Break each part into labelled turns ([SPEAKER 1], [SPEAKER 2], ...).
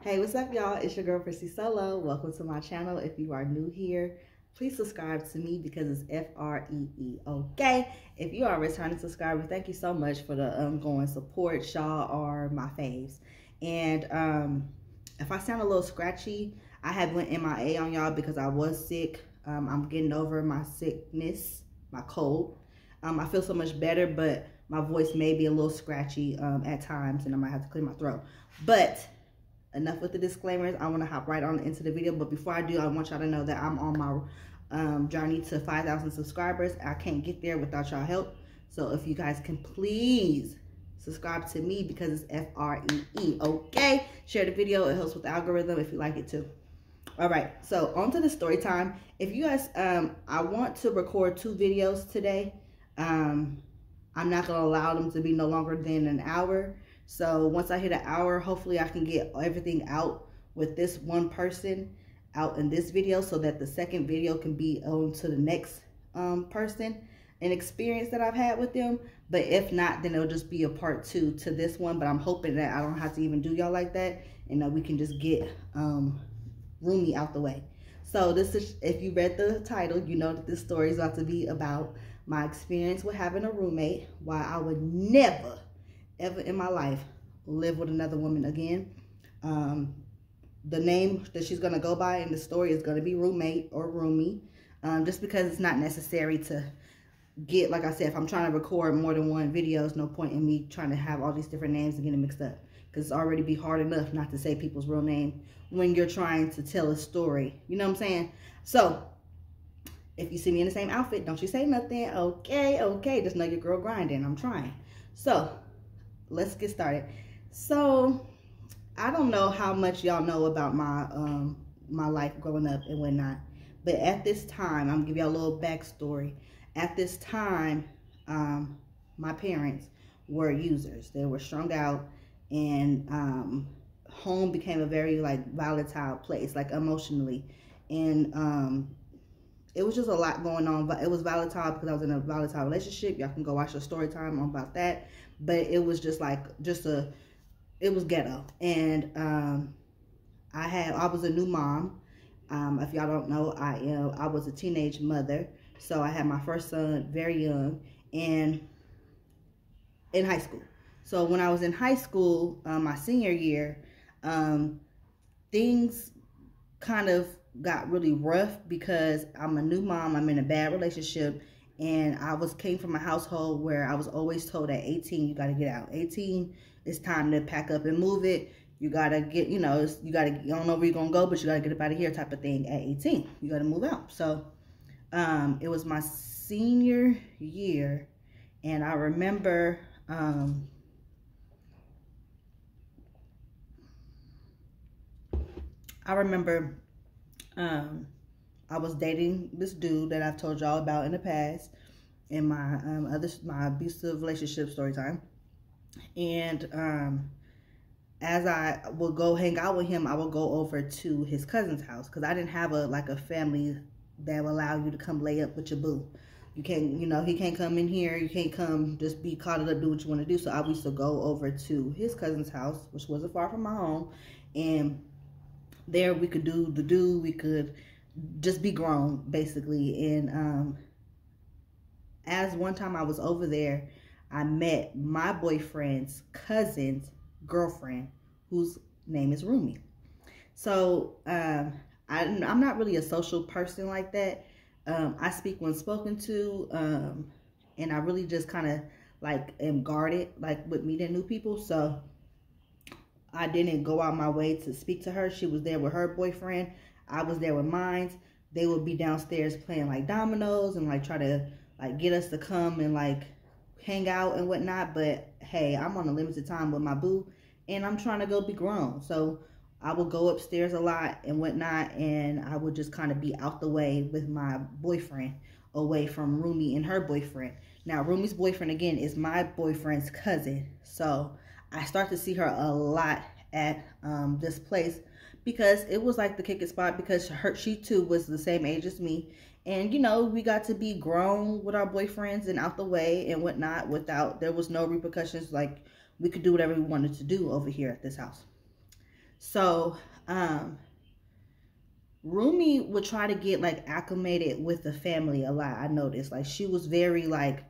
[SPEAKER 1] Hey, what's up, y'all? It's your girl, Prissy Solo. Welcome to my channel. If you are new here, please subscribe to me because it's F-R-E-E, okay? If you are a returning subscriber, thank you so much for the ongoing support. Y'all are my faves. And if I sound a little scratchy, I have went MIA on y'all because I was sick. I'm getting over my sickness, my cold. I feel so much better, but my voice may be a little scratchy at times, and I might have to clear my throat. But enough with the disclaimers. I want to hop right on into the video. But before I do, I want y'all to know that I'm on my journey to 5,000 subscribers. I can't get there without y'all help. So if you guys can please subscribe to me because it's F-R-E-E, okay? Share the video. It helps with the algorithm if you like it too. All right, so on to the story time. If you guys, I want to record 2 videos today. I'm not going to allow them to be no longer than an hour. So once I hit an hour, hopefully I can get everything out with this one person out in this video so that the second video can be on to the next person and experience that I've had with them. But if not, then it'll just be a part 2 to this one. But I'm hoping that I don't have to even do y'all like that and that we can just get Rumi out the way. So this is, if you read the title, you know that this story is about to be about my experience with having a roommate, why I would never ever in my life live with another woman again. The name that she's going to go by in the story is going to be roommate or roomie, just because it's not necessary to get, like I said, if I'm trying to record more than one video, there's no point in me trying to have all these different names and getting mixed up, because it's already be hard enough not to say people's real name when you're trying to tell a story. You know what I'm saying? So if you see me in the same outfit, don't you say nothing. Okay, just know your girl grinding. I'm trying. So let's get started. So I don't know how much y'all know about my my life growing up and whatnot, but at this time, I'm gonna give y'all a little backstory. At this time, my parents were users. They were strung out, and home became a very like volatile place, like emotionally, and it was just a lot going on. But it was volatile because I was in a volatile relationship. Y'all can go watch the story time about that. But it was just like, it was ghetto. And I was a new mom. If y'all don't know, I was a teenage mother. So I had my first son very young and in high school. So when I was in high school, my senior year, things kind of got really rough because I'm a new mom. I'm in a bad relationship. And I came from a household where I was always told at 18, you got to get out. 18, it's time to pack up and move it. You got to get, you know, you don't know where you're going to go, but you got to get up out of here type of thing at 18. You got to move out. So it was my senior year. And I remember I was dating this dude that I've told y'all about in the past in my my abusive relationship story time. And as I would go hang out with him, I would go over to his cousin's house because I didn't have a family that would allow you to come lay up with your boo. You can't, you know, he can't come in here. You can't come just be caught up, do what you want to do. So I used to go over to his cousin's house, which wasn't far from my home, and there we could we could just be grown, basically. And as one time I was over there, I met my boyfriend's cousin's girlfriend, whose name is Rumi. So I'm not really a social person like that. I speak when spoken to, and I really just kind of like am guarded, like with meeting new people. So I didn't go out my way to speak to her. She was there with her boyfriend. I was there with mine. They would be downstairs playing like dominoes and like try to like get us to come and like hang out and whatnot. But hey, I'm on a limited time with my boo and I'm trying to go be grown. So I would go upstairs a lot and whatnot, and I would just kind of be out the way with my boyfriend, away from Rumi and her boyfriend. Now Rumi's boyfriend again is my boyfriend's cousin. So I start to see her a lot at this place because it was like the kicking spot, because she too was the same age as me. And, you know, we got to be grown with our boyfriends and out the way and whatnot there was no repercussions. Like, we could do whatever we wanted to do over here at this house. So So Rumi would try to get like acclimated with the family a lot. I noticed like she was very like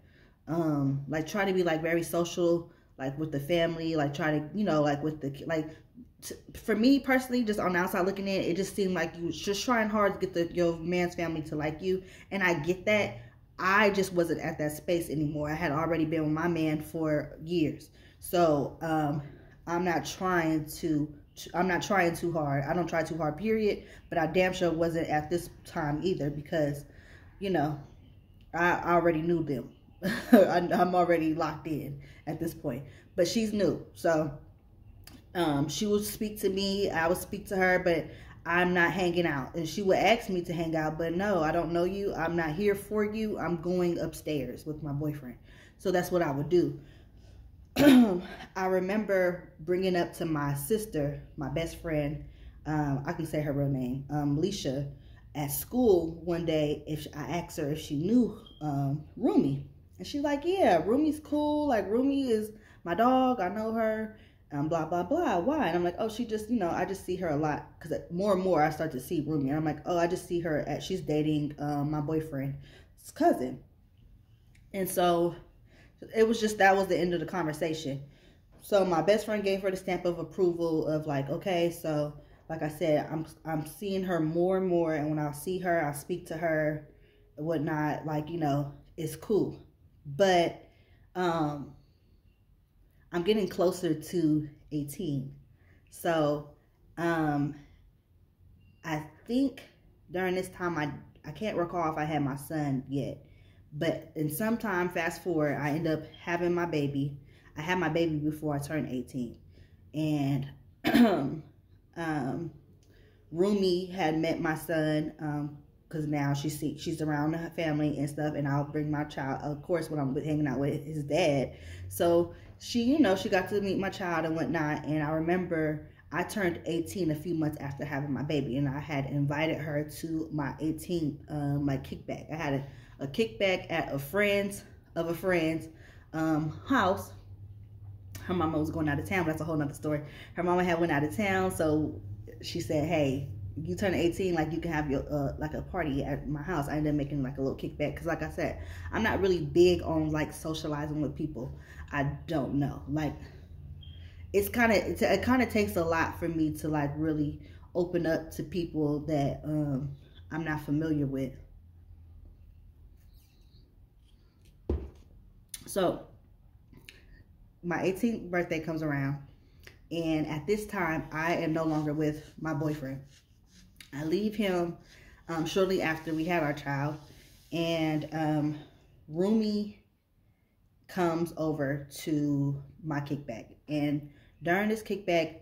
[SPEAKER 1] try to be like very social, like with the family, like try to, you know, like with the like for me personally, just on the outside looking in, it just seemed like you was just trying hard to get your man's family to like you, and I get that. I just wasn't at that space anymore. I had already been with my man for years, so I'm not trying too hard. I don't try too hard, period. But I damn sure wasn't at this time either, because, you know, I already knew them. I'm already locked in at this point. But she's new, so she would speak to me, I would speak to her, but I'm not hanging out. And she would ask me to hang out, but no, I don't know you. I'm not here for you. I'm going upstairs with my boyfriend. So that's what I would do. I remember bringing up to my sister, my best friend, I can say her real name, Leisha, at school one day. If I asked her if she knew Rumi, and she's like, yeah, Rumi's cool. Like, Rumi is my dog. I know her. Blah, blah, blah. Why? And I'm like, oh, she just, you know, I just see her a lot. Because more and more I start to see Rumi. And I'm like, oh, I just see her she's dating my boyfriend's cousin. And so it was just, that was the end of the conversation. So my best friend gave her the stamp of approval of like, okay, so like I said, I'm seeing her more and more. And when I see her, I speak to her and whatnot, like, you know, it's cool. But I'm getting closer to 18. So I think during this time, I can't recall if I had my son yet. But in some time, fast forward, I end up having my baby. I had my baby before I turned 18. And Rumi had met my son, because now she's around her family and stuff, and I'll bring my child, of course, when I'm hanging out with his dad. So she, you know, she got to meet my child and whatnot. And I remember I turned 18 a few months after having my baby, and I had invited her to my 18th like kickback. I had a kickback at a friend's house. Her mama was going out of town, but that's a whole nother story. Her mama had went out of town, so she said, hey, you turn 18, like you can have your like a party at my house. I ended up making like a little kickback, because like I said, I'm not really big on like socializing with people I don't know. Like, it kind of takes a lot for me to like really open up to people that I'm not familiar with. So my 18th birthday comes around, and at this time I am no longer with my boyfriend. I leave him shortly after we had our child, and Rumi comes over to my kickback. And during this kickback,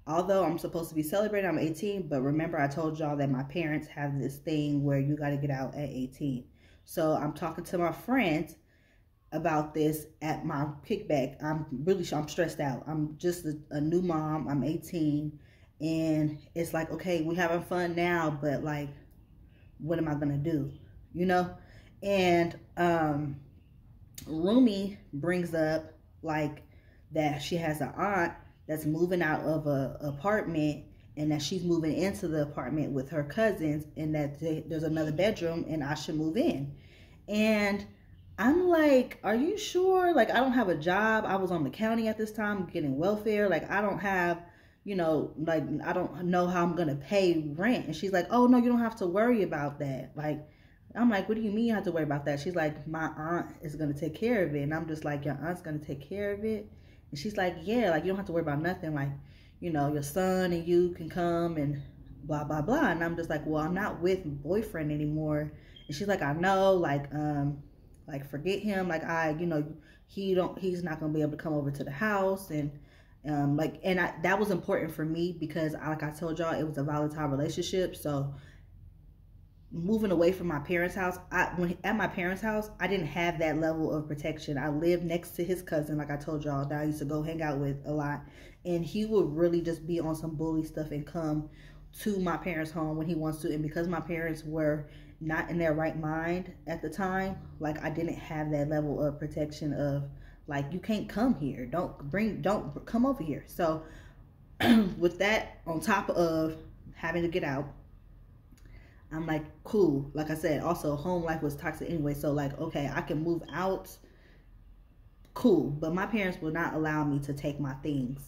[SPEAKER 1] although I'm supposed to be celebrating, I'm 18, but remember I told y'all that my parents have this thing where you got to get out at 18. So I'm talking to my friends about this at my kickback. I'm stressed out. I'm just a new mom. I'm 18, and it's like, okay, we're having fun now, but like, what am I gonna do, you know? And Rumi brings up like that she has an aunt that's moving out of a apartment, and that she's moving into the apartment with her cousins, and that there's another bedroom and I should move in. And I'm like, are you sure? Like, I don't have a job. I was on the county at this time getting welfare. Like, I don't have, you know, like, I don't know how I'm going to pay rent. And she's like, oh, no, you don't have to worry about that. Like, I'm like, what do you mean you have to worry about that? She's like, my aunt is going to take care of it. And I'm just like, your aunt's going to take care of it? And she's like, yeah, like, you don't have to worry about nothing. Like, you know, your son and you can come and blah, blah, blah. And I'm just like, well, I'm not with my boyfriend anymore. And she's like, I know, like forget him. Like, you know, he's not going to be able to come over to the house. And that was important for me, because like I told y'all, it was a volatile relationship. So moving away from my parents' house, at my parents' house, I didn't have that level of protection. I lived next to his cousin, like I told y'all, that I used to go hang out with a lot. And he would really just be on some bully stuff and come to my parents' home when he wants to. And because my parents were not in their right mind at the time, like, I didn't have that level of protection of like, you can't come here, don't come over here. So with that on top of having to get out, I'm like, cool. Like I said, also home life was toxic anyway. So like, okay, I can move out. Cool. But my parents would not allow me to take my things,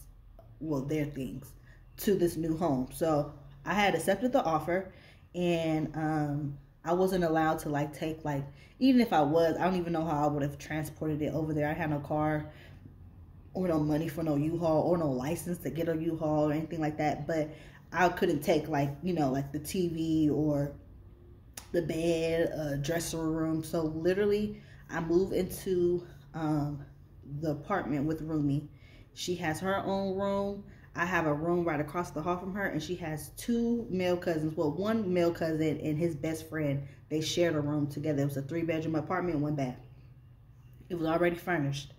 [SPEAKER 1] well, their things, to this new home. So I had accepted the offer, and I wasn't allowed to like take, like, even if I was, I don't even know how I would have transported it over there. I had no car or no money for no U-Haul or no license to get a U-Haul or anything like that. But I couldn't take, like, you know, like the TV or the bed, dresser room. So literally I moved into the apartment with Rumi. She has her own room. I have a room right across the hall from her, and she has two male cousins. Well, one male cousin and his best friend. They shared a room together. It was a 3-bedroom apartment, 1 bath. It was already furnished.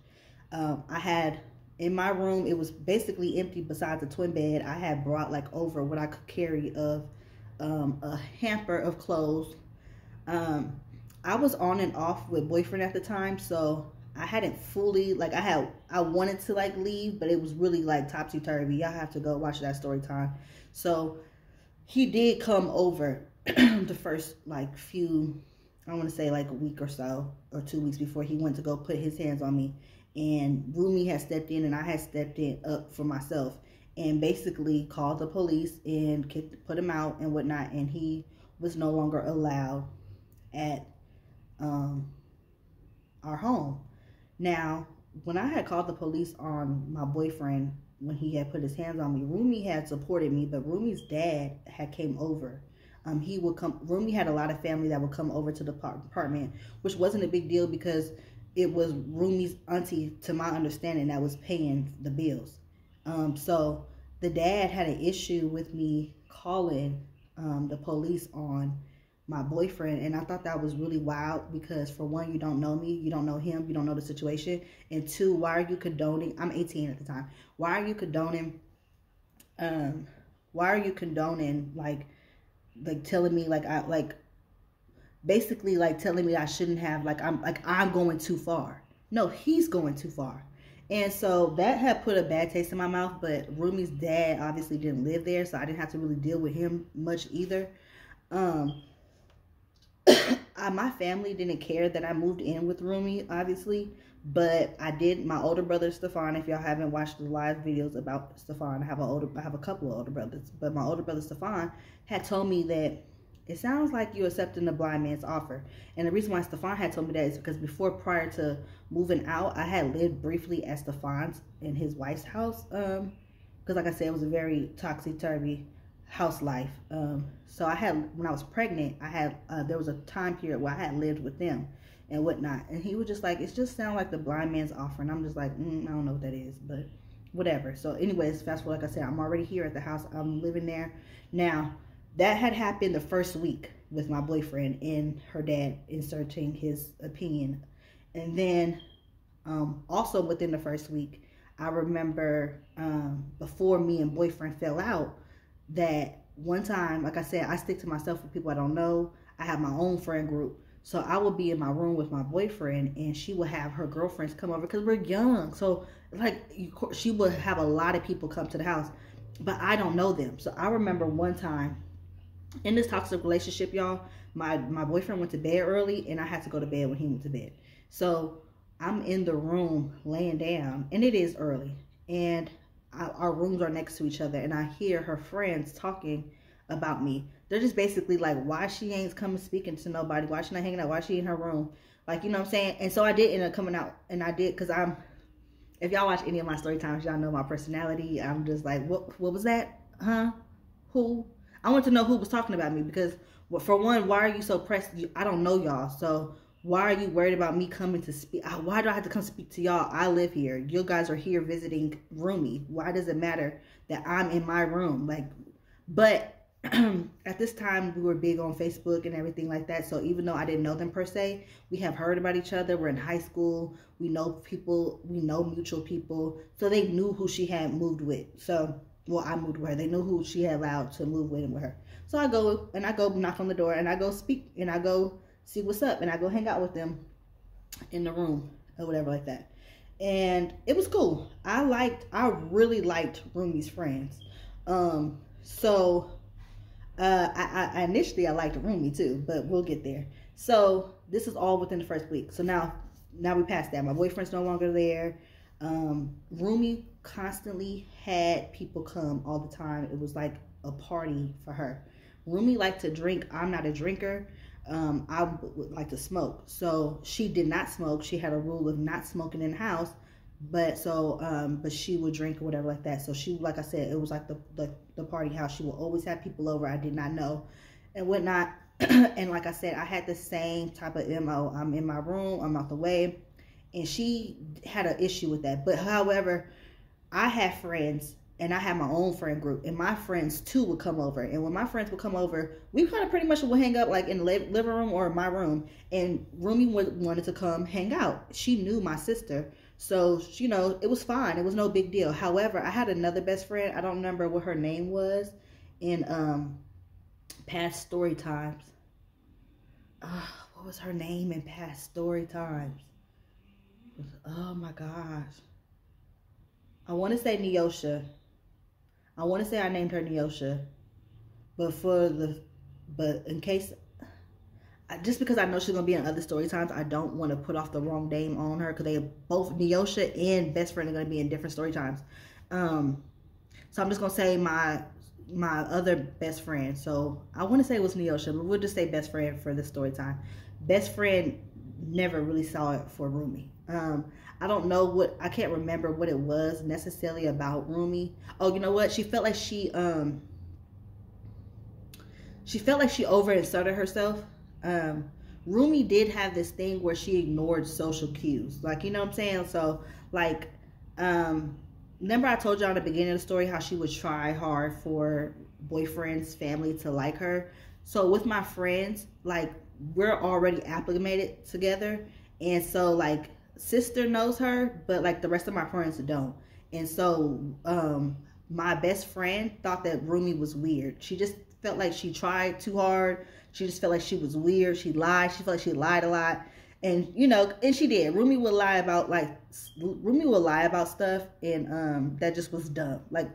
[SPEAKER 1] I had, in my room, it was basically empty besides a twin bed. I had brought like over what I could carry of a hamper of clothes. I was on and off with boyfriend at the time, so I hadn't fully, like, I wanted to like leave, but it was really like topsy-turvy. Y'all have to go watch that story time. So he did come over the first like few, I want to say like a week or so, or 2 weeks before he went to go put his hands on me. And Rumi had stepped in, and I had stepped in up for myself, and basically called the police and put him out and whatnot. And he was no longer allowed at our home. Now, when I had called the police on my boyfriend when he had put his hands on me, Rumi had supported me, but Rumi's dad had came over. He would come. Rumi had a lot of family that would come over to the apartment, which wasn't a big deal because it was Rumi's auntie, to my understanding, that was paying the bills. So the dad had an issue with me calling the police on my boyfriend, and I thought that was really wild because, for one, you don't know me, you don't know him, you don't know the situation, and two, why are you condoning? I'm 18 at the time. Why are you condoning? Why are you condoning like telling me basically like telling me I shouldn't have, I'm going too far. No, he's going too far. And so that had put a bad taste in my mouth, but Rumi's dad obviously didn't live there, so I didn't have to really deal with him much either. My family didn't care that I moved in with Rumi, obviously, but I did. My older brother Stefan, if y'all haven't watched the live videos about Stefan, I have a couple of older brothers, but my older brother Stefan had told me that it sounds like you're accepting the blind man's offer. And the reason why Stefan had told me that is because prior to moving out, I had lived briefly at Stefan's in his wife's house. Because like I said, it was a very topsy-turvy house life. So I had, when I was pregnant, I had, there was a time period where I had lived with them and whatnot. And he was just like, it just sounds like the blind man's offer. And I'm just like, I don't know what that is, but whatever. So anyways, fast forward, like I said, I'm already here at the house. I'm living there. Now, that had happened the first week with my boyfriend and her dad inserting his opinion. And then also within the first week, I remember before me and boyfriend fell out, that one time, like I said, I stick to myself with people I don't know. I have my own friend group. So I would be in my room with my boyfriend, and she would have her girlfriends come over because we're young. So like she would have a lot of people come to the house, but I don't know them. So I remember one time in this toxic relationship, y'all, my boyfriend went to bed early, and I had to go to bed when he went to bed. So I'm in the room laying down, and it is early, and our rooms are next to each other, and I hear her friends talking about me. They're just basically like, why she ain't coming speaking to nobody? Why she not hanging out? Why she in her room? Like, you know what I'm saying? And so I did end up coming out, and I did, because if y'all watch any of my story times, y'all know my personality. I'm just like, what was that? Huh? Who? I want to know who was talking about me, because, for one, why are you so pressed? I don't know y'all, so why are you worried about me coming to speak? Why do I have to come speak to y'all? I live here. You guys are here visiting Rumi. Why does it matter that I'm in my room? But at this time, we were big on Facebook and everything like that. So even though I didn't know them per se, we have heard about each other. We're in high school. We know people. We know mutual people. So they knew who she had moved with. So, well, I moved with her. They knew who she had allowed to move with and with her. So I go knock on the door, and I go speak, and I go see what's up, and I go hang out with them in the room or whatever like that. And it was cool. I really liked Rumi's friends. So I initially I liked Rumi too, but we'll get there. So this is all within the first week. So now we passed that. My boyfriend's no longer there. Rumi constantly had people come all the time. It was like a party for her. Rumi liked to drink. I'm not a drinker. I would like to smoke. So she did not smoke. She had a rule of not smoking in the house. But she would drink or whatever like that. So she, like I said, it was like the party house. She would always have people over I did not know and whatnot. And like I said, I had the same type of MO. I'm in my room, I'm out the way. And she had an issue with that. But however, I had friends and I had my own friend group, and my friends too would come over. And when my friends would come over, we kind of pretty much would hang up like in the living room or my room. And Rumi wanted to come hang out. She knew my sister. So, you know, it was fine. It was no big deal. However, I had another best friend. I don't remember what her name was in past story times. What was her name in past story times? Oh my gosh. I want to say Neosha. I want to say I named her Neosha. But in case, just because I know she's going to be in other story times, I don't want to put off the wrong name on her, because they both, Neosha and best friend, are going to be in different story times. So I'm just going to say my other best friend. So I want to say it was Neosha, but we'll just say best friend for this story time. Best friend never really saw it for Rumi. I don't know I can't remember what it was necessarily about Rumi. Oh, you know what? She felt like she overinserted herself. Rumi did have this thing where she ignored social cues. Like, you know what I'm saying? So, like, remember I told y'all in the beginning of the story how she would try hard for boyfriend's family to like her? So with my friends, like, we're already acclimated together. And so, like, sister knows her, but, like, the rest of my friends don't. And so, my best friend thought that Rumi was weird. She just felt like she tried too hard. She just felt like she was weird. She lied. She felt like she lied a lot. And, you know, and she did. Rumi would lie about stuff, and that just was dumb. Like,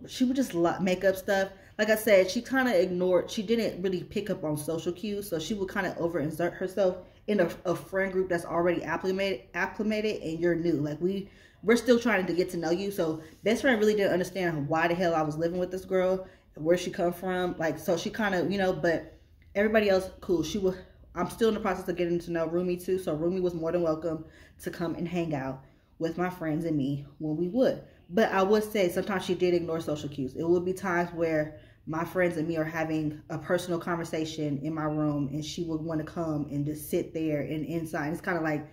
[SPEAKER 1] she would just make up stuff. Like I said, she kind of ignored, she didn't really pick up on social cues, so she would kind of overinsert herself in a friend group that's already acclimated, and you're new. Like, we're still trying to get to know you. So best friend really didn't understand why the hell I was living with this girl, where she come from. Like, so she kind of, you know, but everybody else, cool. I'm still in the process of getting to know Rumi too. So Rumi was more than welcome to come and hang out with my friends and me when we would. But I would say sometimes she did ignore social cues. It would be times where my friends and me are having a personal conversation in my room, and she would want to come and just sit there and inside. It's kind of like,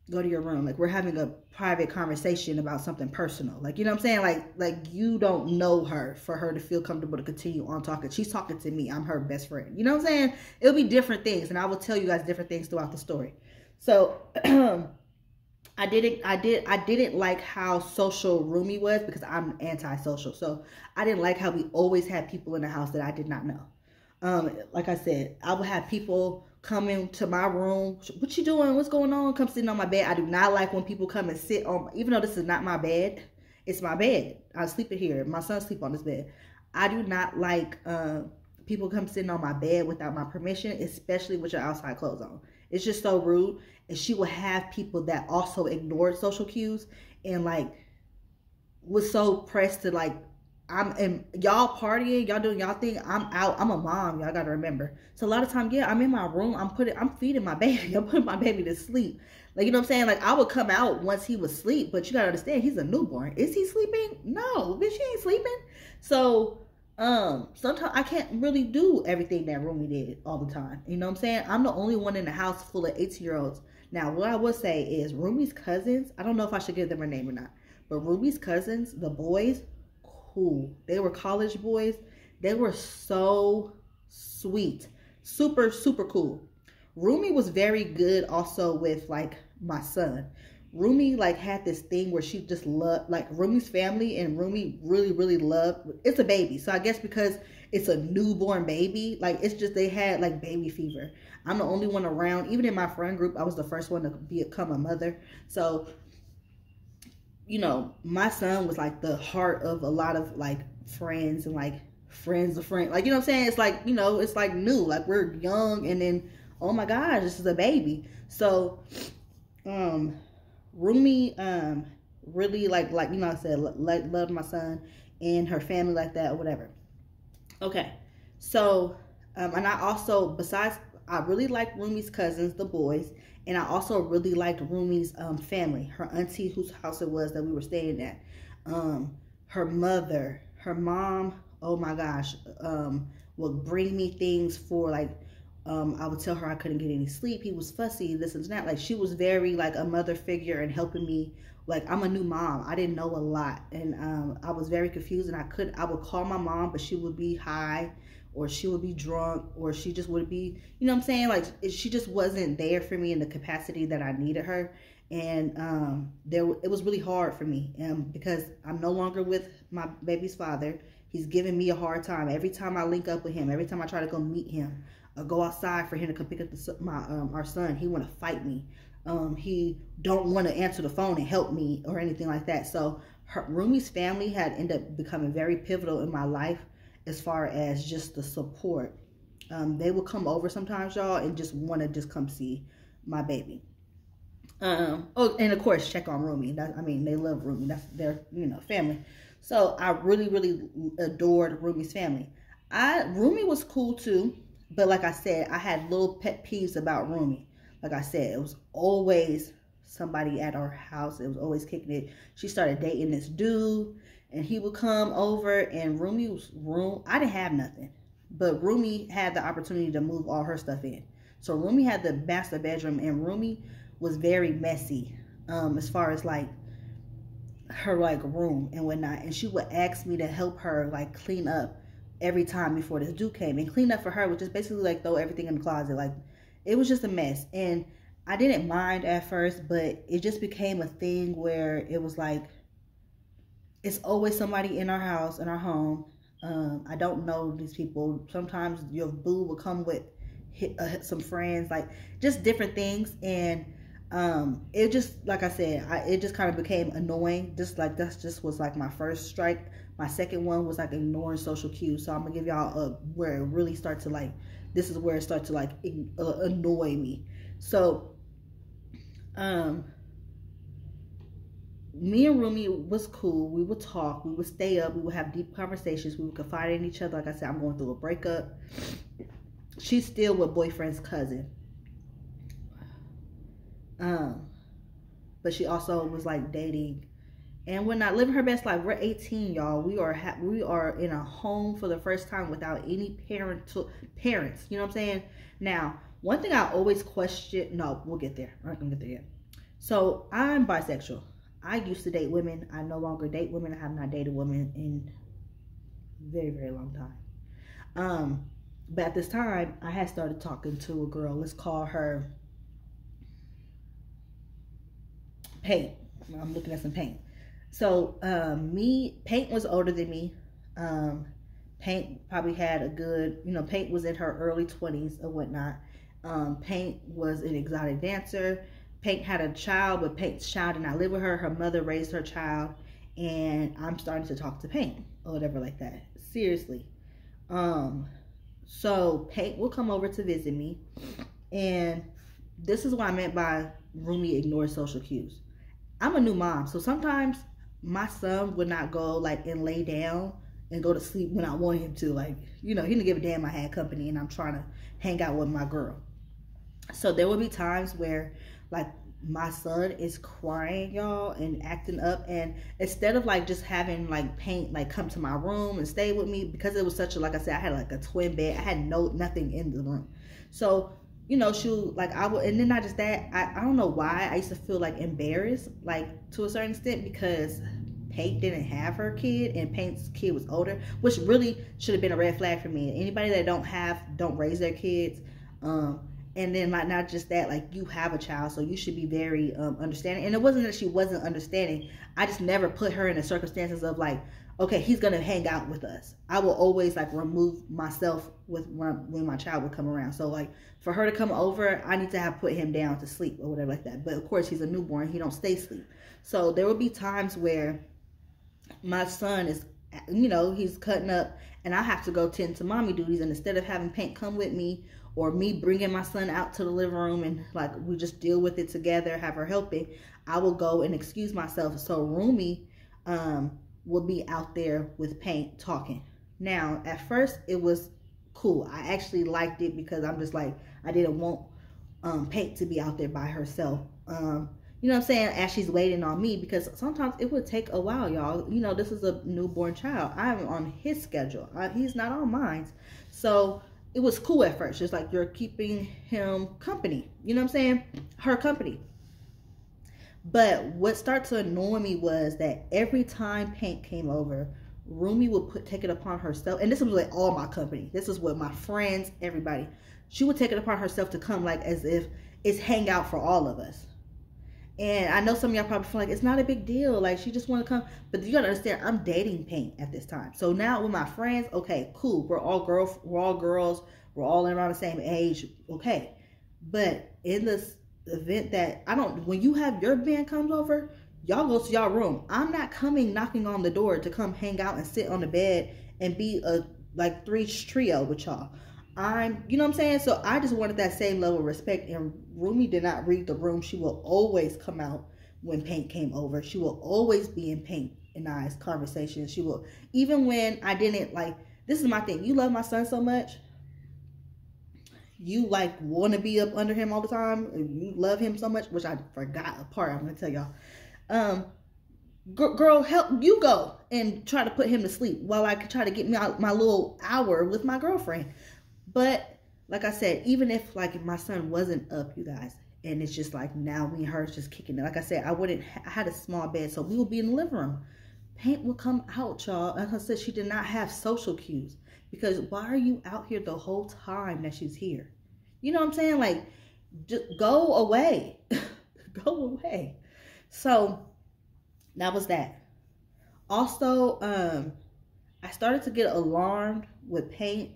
[SPEAKER 1] go to your room. Like, we're having a private conversation about something personal. Like, you know what I'm saying? Like you don't know her for her to feel comfortable to continue on talking. She's talking to me. I'm her best friend. You know what I'm saying? It'll be different things, and I will tell you guys different things throughout the story. So I didn't like how social Rumi was, because I'm antisocial. So I didn't like how we always had people in the house that I did not know. Like I said, I would have people come into my room. What you doing? What's going on? Come sitting on my bed. I do not like when people come and sit on, even though this is not my bed, it's my bed. I sleep in here. My son sleep on this bed. I do not like people come sitting on my bed without my permission, especially with your outside clothes on. It's just so rude. And she would have people that also ignored social cues and, like, was so pressed to, like, and y'all partying, y'all doing y'all thing. I'm out. I'm a mom. Y'all gotta remember. So a lot of times, yeah, I'm in my room. I'm feeding my baby. I'm putting my baby to sleep. Like, you know what I'm saying? Like, I would come out once he was asleep, but you gotta understand, he's a newborn. Is he sleeping? No, bitch, he ain't sleeping. So, sometimes I can't really do everything that Rumi did all the time. You know what I'm saying? I'm the only one in the house full of 18-year-olds. Now, what I would say is Rumi's cousins, I don't know if I should give them a name or not, but Rumi's cousins, the boys, cool. They were college boys. They were so sweet. Super, super cool. Rumi was very good also with, like, my son. Rumi, like, had this thing where she just loved, like, Rumi's family, and Rumi really, really loved, it's a baby. So I guess because it's a newborn baby, like, it's just, they had, like, baby fever. I'm the only one around. Even in my friend group, I was the first one to become a mother. So you know, my son was like the heart of a lot of like friends and like friends of friends. Like, you know what I'm saying? It's like, you know, it's like new. Like we're young and then, oh my gosh, this is a baby. So, Rumi, really like, you know, I said, loved my son and her family like that or whatever. Okay. So, and I also, besides, I really liked Rumi's cousins, the boys, and I also really liked Rumi's family, her auntie whose house it was that we were staying at, her mother, her mom. Oh my gosh, would bring me things for like, I would tell her I couldn't get any sleep. He was fussy, this and that. Like she was very like a mother figure and helping me. Like I'm a new mom. I didn't know a lot, and I was very confused. And I would call my mom, but she would be high, or she would be drunk, or she just would be, you know what I'm saying? Like she just wasn't there for me in the capacity that I needed her. And it was really hard for me, because I'm no longer with my baby's father. He's giving me a hard time every time I link up with him. Every time I try to go meet him, or go outside for him to come pick up our son, he want to fight me. He don't want to answer the phone and help me or anything like that. So Rumi's family had ended up becoming very pivotal in my life as far as just the support. They would come over sometimes, y'all, and just want to just come see my baby. Oh, and of course, check on Rumi. I mean, they love Rumi. That's their, you know, family. So I really, really adored Rumi's family. Rumi was cool too, but like I said, I had little pet peeves about Rumi. Like I said, it was always somebody at our house. It was always kicking it. She started dating this dude, and he would come over, and Rumi's room, I didn't have nothing, but Rumi had the opportunity to move all her stuff in. So Rumi had the master bedroom, and Rumi was very messy, as far as like her like room and whatnot. And she would ask me to help her like clean up every time before this dude came. And clean up for her was just basically like throw everything in the closet. Like it was just a mess. And I didn't mind at first, but it just became a thing where it was like, it's always somebody in our house, in our home. I don't know these people. Sometimes your boo will come with some friends, like just different things. And it just, like I said, it just kind of became annoying. Just like, that's just was like my first strike. My second one was like ignoring social cues. So I'm gonna give y'all where it really starts to like, this is where it starts to like annoy me. So me and Rumi was cool. We would talk, we would stay up, we would have deep conversations, we would confide in each other. Like I said, I'm going through a breakup. She's still with boyfriend's cousin. But she also was like dating, and we're not living her best life. We're 18, y'all. We are in a home for the first time without any parents. You know what I'm saying? Now, one thing I always question. No, we'll get there. I'm not gonna get there yet. So I'm bisexual. I used to date women. I no longer date women. I have not dated women in a very, very long time. But at this time, I had started talking to a girl. Let's call her Paint. I'm looking at some Paint. So Paint was older than me. Paint probably had a good, you know, Paint was in her early 20s or whatnot. Paint was an exotic dancer. Paint had a child, but Paint's child did not live with her. Her mother raised her child, and I'm starting to talk to Paint or whatever like that. Seriously. So Paint will come over to visit me, and this is what I meant by Rumi ignores social cues. I'm a new mom, so sometimes my son would not go like and lay down and go to sleep when I want him to. Like, you know, he didn't give a damn I had company and I'm trying to hang out with my girl. So there will be times where like my son is crying, y'all, and acting up, and instead of like just having like Paint like come to my room and stay with me, because it was such a, like I said, I had like a twin bed, I had nothing in the room. So, you know, she like, I would, and then not just that, I don't know why I used to feel like embarrassed, like to a certain extent, because Paint didn't have her kid and Paint's kid was older, which really should have been a red flag for me. Anybody that don't raise their kids, and then like not just that, like you have a child, so you should be very understanding. And it wasn't that she wasn't understanding, I just never put her in the circumstances of like, okay, he's gonna hang out with us. I will always like remove myself when my child would come around. So like for her to come over, I need to have put him down to sleep or whatever like that. But of course he's a newborn, he don't stay asleep. So there will be times where my son is, you know, he's cutting up and I have to go tend to mommy duties, and instead of having Paint come with me or me bringing my son out to the living room and like we just deal with it together, have her helping, I will go and excuse myself. So Rumi will be out there with Paint talking. Now at first it was cool. I actually liked it because I'm just like, I didn't want Paint to be out there by herself. You know what I'm saying? As she's waiting on me, because sometimes it would take a while, y'all. You know, this is a newborn child. I'm on his schedule. He's not on mine. So it was cool at first. Just like you're keeping him company. You know what I'm saying? Her company. But what started to annoy me was that every time Paint came over, Rumi would take it upon herself. And this was like all my company. This is what my friends, everybody. She would take it upon herself to come like as if it's hangout for all of us. And I know some of y'all probably feel like it's not a big deal. Like she just want to come. But you got to understand, I'm dating Paint at this time. So now with my friends, okay, cool. We're all girls. We're all around the same age. Okay. But in this event that when you have your band comes over, y'all go to y'all room. I'm not coming knocking on the door to come hang out and sit on the bed and be a like three trio with y'all. You know what I'm saying? So I just wanted that same level of respect, and Rumi did not read the room. She will always come out when Paint came over. She will always be in Paint and I's conversation. She will, even when I didn't like, this is my thing. You love my son so much. You like want to be up under him all the time. You love him so much, which I forgot a part I'm going to tell y'all. Girl, help you go and try to put him to sleep while I could try to get me out my little hour with my girlfriend. But like I said, even if like my son wasn't up, you guys, and it's just like now me and her is just kicking it. Like I said, I had a small bed, so we would be in the living room. Paint will come out, y'all. Like I said, she did not have social cues, because why are you out here the whole time that she's here? You know what I'm saying? Like, just go away. Go away. So that was that. Also, I started to get alarmed with Paint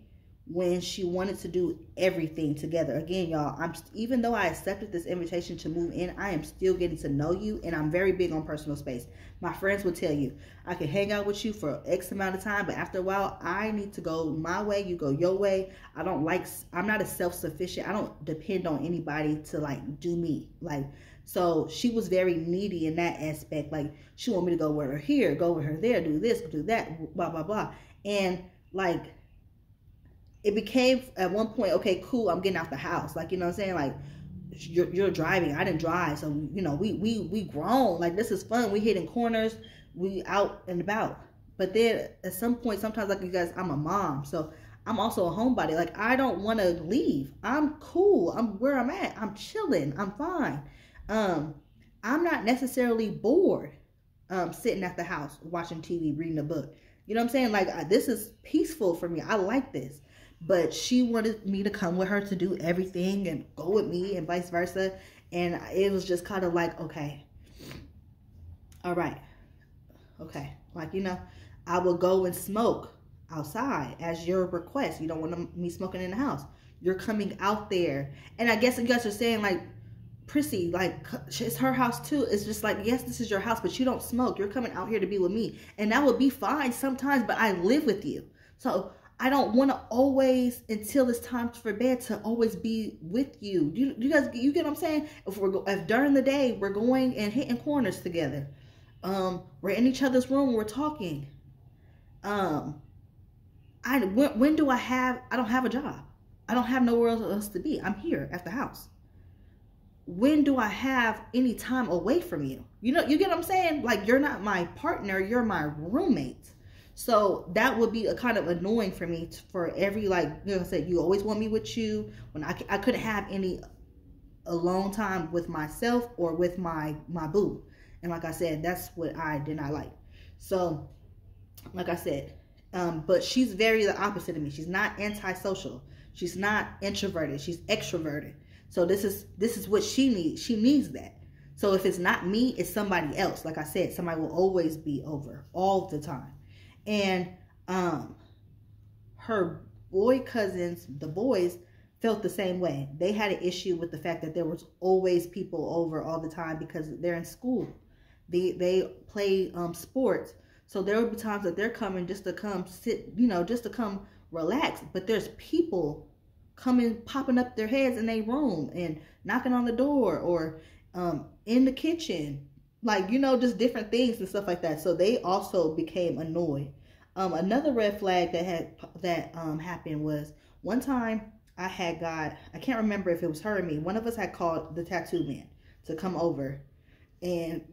[SPEAKER 1] when she wanted to do everything together. Again, y'all, even though I accepted this invitation to move in, I am still getting to know you, and I'm very big on personal space. My friends will tell you, I can hang out with you for X amount of time, but after a while, I need to go my way, you go your way. I'm not a self-sufficient. I don't depend on anybody to like do me. Like, so she was very needy in that aspect. Like, she wanted me to go with her here, go with her there, do this, do that, blah, blah, blah. And like, it became at one point, okay, cool, I'm getting out the house. Like, you know what I'm saying? Like, you're driving. I didn't drive. So, you know, we grown. Like, this is fun. We hitting corners. We out and about. But then at some point, sometimes, like you guys, I'm a mom. So I'm also a homebody. Like, I don't want to leave. I'm cool. I'm where I'm at. I'm chilling. I'm fine. I'm not necessarily bored sitting at the house, watching TV, reading a book. You know what I'm saying? Like, this is peaceful for me. I like this. But she wanted me to come with her to do everything and go with me and vice versa. And it was just kind of like, okay, all right, okay. Like, you know, I will go and smoke outside as your request. You don't want me smoking in the house. You're coming out there. And I guess you guys are saying, like, Prissy, like, it's her house too. It's just like, yes, this is your house, but you don't smoke. You're coming out here to be with me. And that would be fine sometimes, but I live with you. So I don't want to always, until it's time for bed, to always be with you. You guys, you get what I'm saying? If during the day we're going and hitting corners together, we're in each other's room, we're talking. When do I don't have a job. I don't have nowhere else to be. I'm here at the house. When do I have any time away from you? You know, you get what I'm saying? Like, you're not my partner, you're my roommate. So that would be a kind of annoying for me for every, like, you know, I said, you always want me with you when I couldn't have any alone time with myself or with my boo. And like I said, that's what I did not like. So like I said, but she's very the opposite of me. She's not antisocial. She's not introverted. She's extroverted. So this is what she needs. She needs that. So if it's not me, it's somebody else. Like I said, somebody will always be over all the time. And her boy cousins, the boys, felt the same way. They had an issue with the fact that there was always people over all the time because they're in school. They play sports. So there will be times that they're coming just to come sit, just to come relax. But there's people coming, popping up their heads in their room and knocking on the door or in the kitchen, like, just different things and stuff like that. So they also became annoyed. Another red flag that happened was one time I can't remember if it was her or me. One of us had called the tattoo man to come over and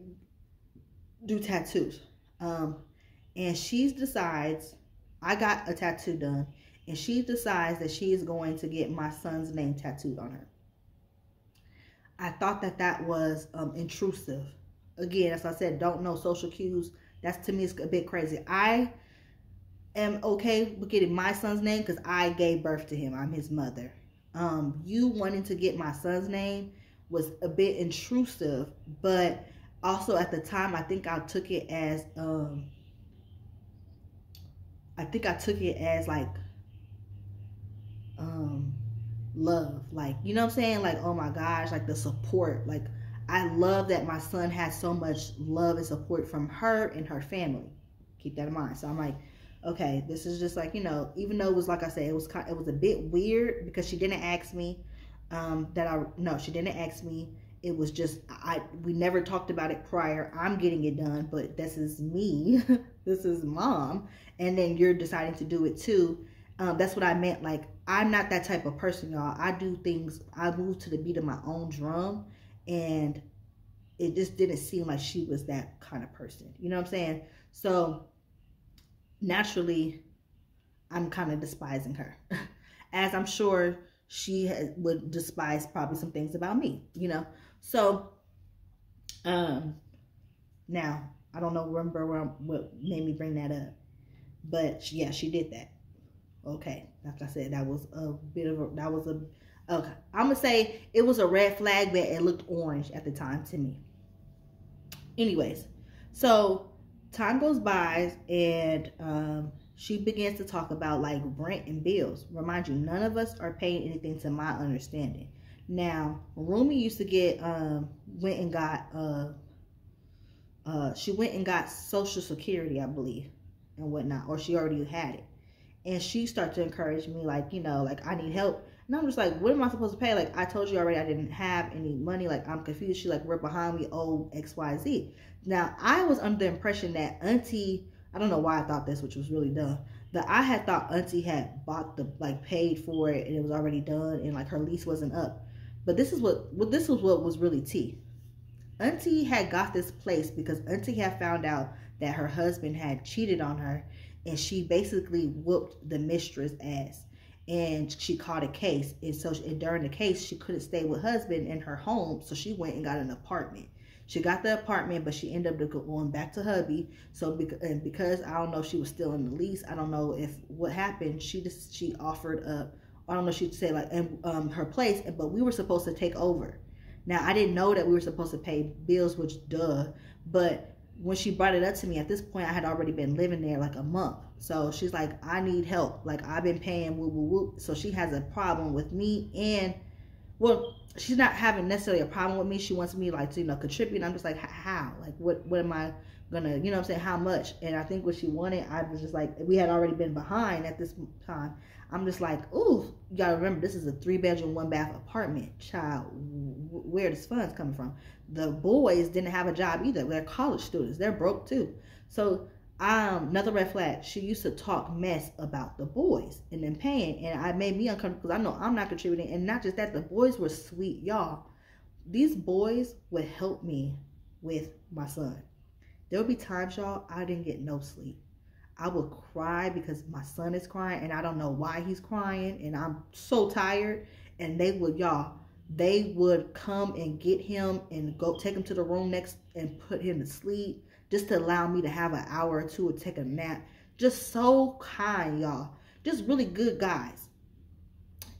[SPEAKER 1] do tattoos. And she decides, I got a tattoo done, and she decides that she is going to get my son's name tattooed on her. I thought that was intrusive. Again, as I said, don't know social cues. That's, to me, is a bit crazy. I am okay with getting my son's name because I gave birth to him. I'm his mother. You wanting to get my son's name was a bit intrusive, but also at the time, I think I took it as like love, like, you know what I'm saying, like, oh my gosh, like the support. Like, I love that my son has so much love and support from her and her family. Keep that in mind. So I'm like, okay, this is just like, even though it was, like I said, it was a bit weird because she didn't ask me. She didn't ask me. It was just, we never talked about it prior. I'm getting it done, but this is me. This is mom. And then you're deciding to do it too. That's what I meant. Like, I'm not that type of person, y'all. I do things, I move to the beat of my own drum. And it just didn't seem like she was that kind of person. You know what I'm saying? So naturally, I'm kind of despising her. As I'm sure she would despise probably some things about me, So, now, I don't remember what made me bring that up. But, yeah, she did that. Okay. Like I said, that was okay. I'm going to say it was a red flag, but it looked orange at the time to me. Anyways, so time goes by and she begins to talk about like rent and bills. Remind you, none of us are paying anything to my understanding. Now, Rumi used to get, went and got Social Security, I believe, and whatnot, or she already had it. And she started to encourage me, like, like, I need help. And I'm just like, what am I supposed to pay? Like, I told you already I didn't have any money. Like, I'm confused. She's like, we're behind. We owe XYZ. Now, I was under the impression that Auntie, I don't know why I thought this, which was really dumb, that I had thought Auntie had paid for it and it was already done and, like, her lease wasn't up. But this was what was really tea. Auntie had got this place because Auntie had found out that her husband had cheated on her, and she basically whooped the mistress' ass. And she caught a case. And so during the case, she couldn't stay with husband in her home. So she went and got an apartment. She got the apartment, but she ended up going back to hubby. So because I don't know if she was still in the lease. I don't know if what happened. She offered up, I don't know if she'd say like her place, but we were supposed to take over. Now, I didn't know that we were supposed to pay bills, which duh. But when she brought it up to me, at this point, I had already been living there like a month. So she's like, I need help. Like, I've been paying whoop, whoop, whoop. So she has a problem with me. And, well, she's not having necessarily a problem with me. She wants me, like, to, contribute. And I'm just like, how? Like, what am I going to, you know what I'm saying? How much? And I think what she wanted, I was just like, we had already been behind at this time. I'm just like, ooh, you got to remember, this is a 3-bedroom, 1-bath apartment. Child, where does funds coming from? The boys didn't have a job either. They're college students. They're broke too. So, another red flag, she used to talk mess about the boys and them paying, and it made me uncomfortable because I know I'm not contributing. And not just that, the boys were sweet, y'all. These boys would help me with my son. There would be times, y'all, I didn't get no sleep. I would cry because my son is crying and I don't know why he's crying and I'm so tired. And they would come and get him and go take him to the room next and put him to sleep just to allow me to have an hour or two or take a nap. Just so kind, y'all. Just really good guys.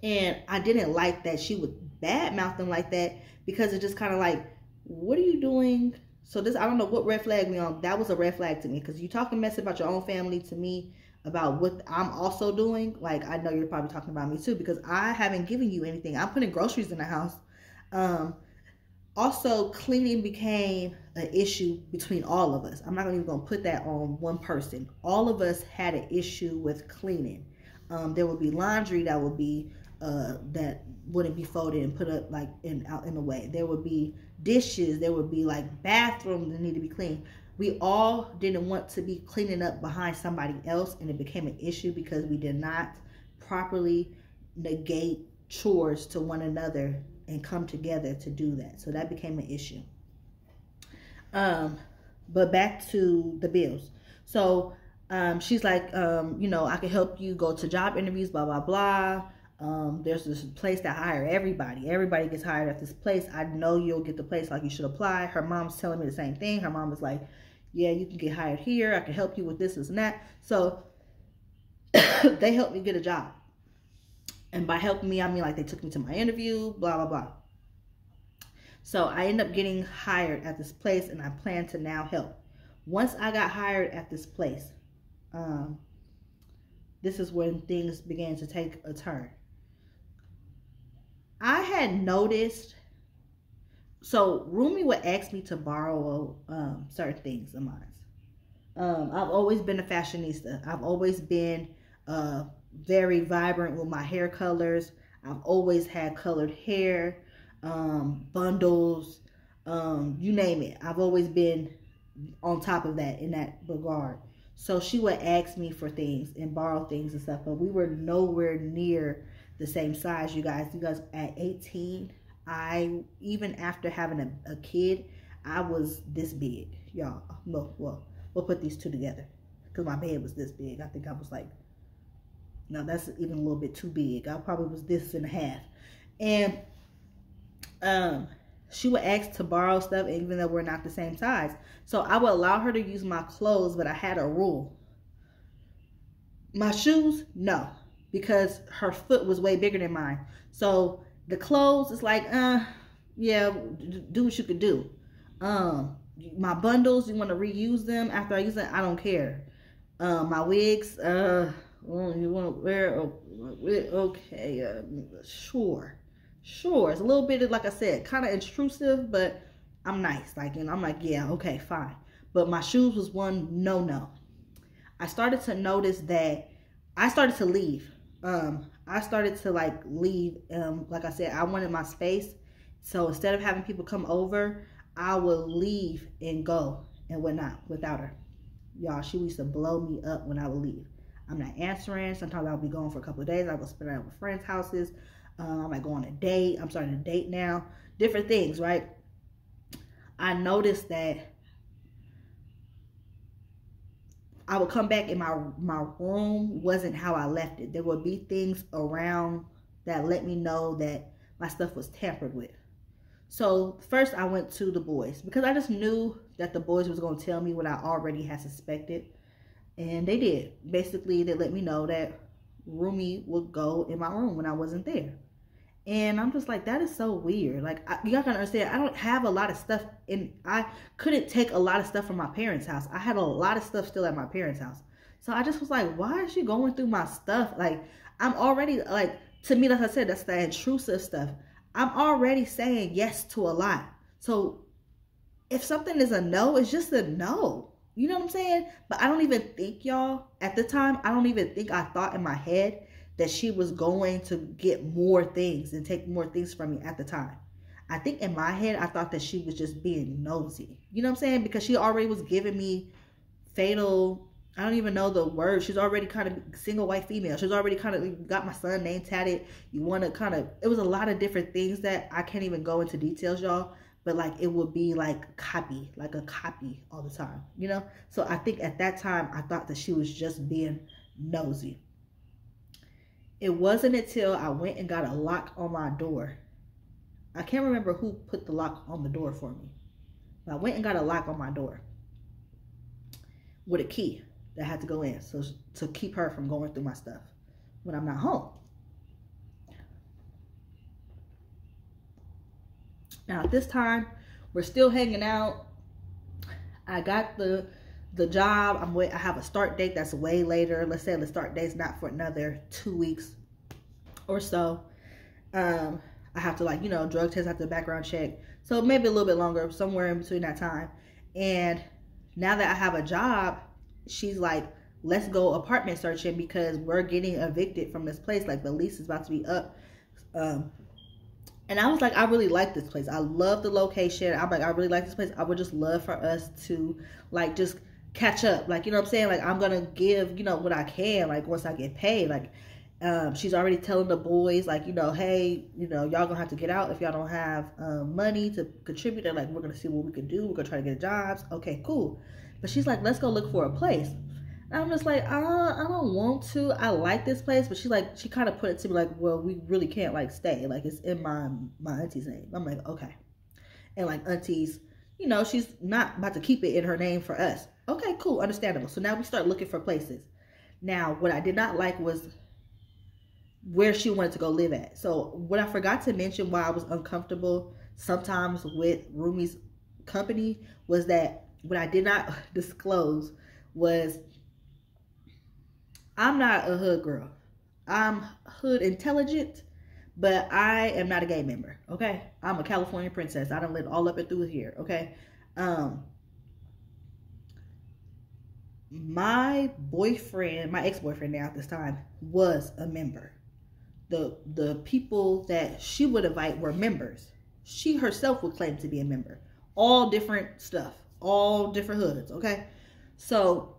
[SPEAKER 1] And I didn't like that she would badmouth them like that because it's just kind of like, what are you doing? So this, I don't know what red flag we on. That was a red flag to me because you talking mess about your own family to me about what I'm also doing. Like, I know you're probably talking about me too because I haven't given you anything. I'm putting groceries in the house. Also, cleaning became an issue between all of us. I'm not even going to put that on one person. All of us had an issue with cleaning. There would be laundry that would be that wouldn't be folded and put up like out in the way. There would be dishes. There would be like bathrooms that need to be cleaned. We all didn't want to be cleaning up behind somebody else, and it became an issue because we did not properly negate chores to one another and come together to do that. So that became an issue. But back to the bills. So she's like, you know, I can help you go to job interviews, blah, blah, blah. There's this place that hire everybody. Everybody gets hired at this place. I know you'll get the place, like you should apply. Her mom's telling me the same thing. Her mom is like, yeah, you can get hired here. I can help you with this and that. So they helped me get a job. And by helping me, I mean like they took me to my interview, blah, blah, blah. So I ended up getting hired at this place, and I plan to now help. Once I got hired at this place, this is when things began to take a turn. I had noticed, so Rumi would ask me to borrow certain things of mine. I've always been a fashionista. I've always been very vibrant with my hair colors. I've always had colored hair, bundles, you name it. I've always been on top of that in that regard. So she would ask me for things and borrow things and stuff, but we were nowhere near the same size, you guys. You guys, at 18, even after having a kid, I was this big, y'all. Well, we'll put these two together because my bed was this big. I think I was like, no, that's even a little bit too big. I probably was this and a half. And she would ask to borrow stuff even though we're not the same size. So I would allow her to use my clothes, but I had a rule. My shoes, no, because her foot was way bigger than mine. So the clothes, it's like, yeah, do what you could do. My bundles, you want to reuse them after I use them, I don't care. My wigs, well, you want to wear, okay, sure. It's a little bit, like I said, kind of intrusive, but I'm nice. Like, and I'm like, yeah, okay, fine. But my shoes was one no. I started to notice that I started to leave. I started to like leave. Like I said, I wanted my space. So instead of having people come over, I would leave and go and whatnot without her. Y'all, she used to blow me up when I would leave. I'm not answering. Sometimes I'll be gone for a couple of days. I'll go spend it out with friends' houses. I might go on a date. I'm starting to date now. Different things, right? I noticed that I would come back and my room wasn't how I left it. There would be things around that let me know that my stuff was tampered with. So first I went to the boys because I just knew that the boys was going to tell me what I already had suspected. And they did. Basically, they let me know that Rumi would go in my room when I wasn't there. And I'm just like, that is so weird. Like, y'all can understand, I don't have a lot of stuff, and I couldn't take a lot of stuff from my parents' house. I had a lot of stuff still at my parents' house. So I just was like, why is she going through my stuff? Like, I'm already, like, to me, like I said, that's the intrusive stuff. I'm already saying yes to a lot. So if something is a no, it's just a no. You know what I'm saying? But I don't even think, y'all, at the time, I don't even think I thought in my head that she was going to get more things and take more things from me at the time. I think in my head, I thought that she was just being nosy. You know what I'm saying? Because she already was giving me fatal, I don't even know the word. She's already kind of single white female. She's already kind of got my son name tatted. You want to kind of, it was a lot of different things that I can't even go into details, y'all. But like, it would be like a copy all the time, you know? So I think at that time, I thought that she was just being nosy. It wasn't until I went and got a lock on my door. I can't remember who put the lock on the door for me. But I went and got a lock on my door with a key that had to go in, so to keep her from going through my stuff when I'm not home. Now at this time, we're still hanging out. I got the job. I have a start date that's way later. Let's say the start date's not for another 2 weeks or so. I have to, like, you know, drug test, I have to background check. So maybe a little bit longer, somewhere in between that time. And now that I have a job, she's like, let's go apartment searching because we're getting evicted from this place. Like the lease is about to be up. And I was like, I really like this place. I love the location. I'm like, I really like this place. I would just love for us to like just catch up. Like, you know what I'm saying? Like, I'm gonna give, you know, what I can, like once I get paid. Like, she's already telling the boys, like, you know, hey, you know, y'all gonna have to get out if y'all don't have money to contribute. They're like, we're gonna see what we can do. We're gonna try to get jobs. Okay, cool. But she's like, let's go look for a place. And I'm just like, I don't want to. I like this place, but she kind of put it to me like, well, we really can't like stay. Like, it's in my auntie's name. I'm like, okay. And like auntie's, you know, she's not about to keep it in her name for us. Okay, cool, understandable. So now we start looking for places. Now, what I did not like was where she wanted to go live at. So what I forgot to mention why I was uncomfortable sometimes with Rumi's company was that what I did not disclose was I'm not a hood girl. I'm hood intelligent, but I am not a gay member, okay? I'm a California princess. I done lived all up and through here, okay? My boyfriend, my ex-boyfriend now at this time, was a member. The people that she would invite were members. She herself would claim to be a member. All different stuff. All different hoods, okay? So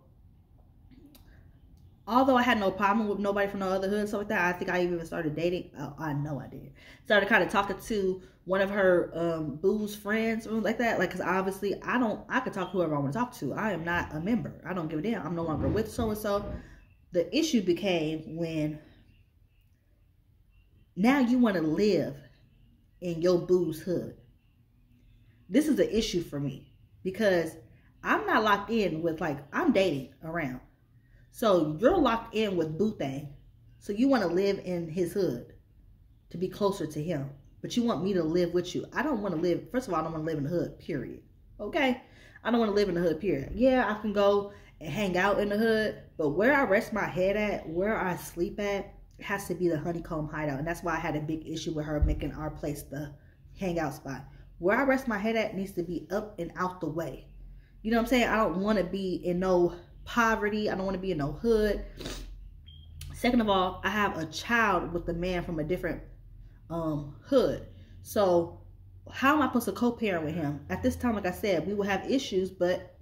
[SPEAKER 1] although I had no problem with nobody from no other hood, stuff like that, I think I even started dating. Oh, I know I did. Started kind of talking to one of her boo's friends, or like that. Like, cause obviously I could talk to whoever I want to talk to. I am not a member. I don't give a damn. I'm no longer with so and so. The issue became when now you want to live in your boo's hood. This is an issue for me because I'm not locked in with, like, I'm dating around. So you're locked in with Boo Thang. So you want to live in his hood to be closer to him. But you want me to live with you. I don't want to live, first of all, I don't want to live in the hood, period. Okay? I don't want to live in the hood, period. Yeah, I can go and hang out in the hood. But where I rest my head at, where I sleep at, it has to be the Honeycomb Hideout. And that's why I had a big issue with her making our place the hangout spot. Where I rest my head at needs to be up and out the way. You know what I'm saying? I don't want to be in no poverty. I don't want to be in no hood. Second of all, I have a child with a man from a different hood. So how am I supposed to co-parent with him? At this time, like I said, we will have issues, but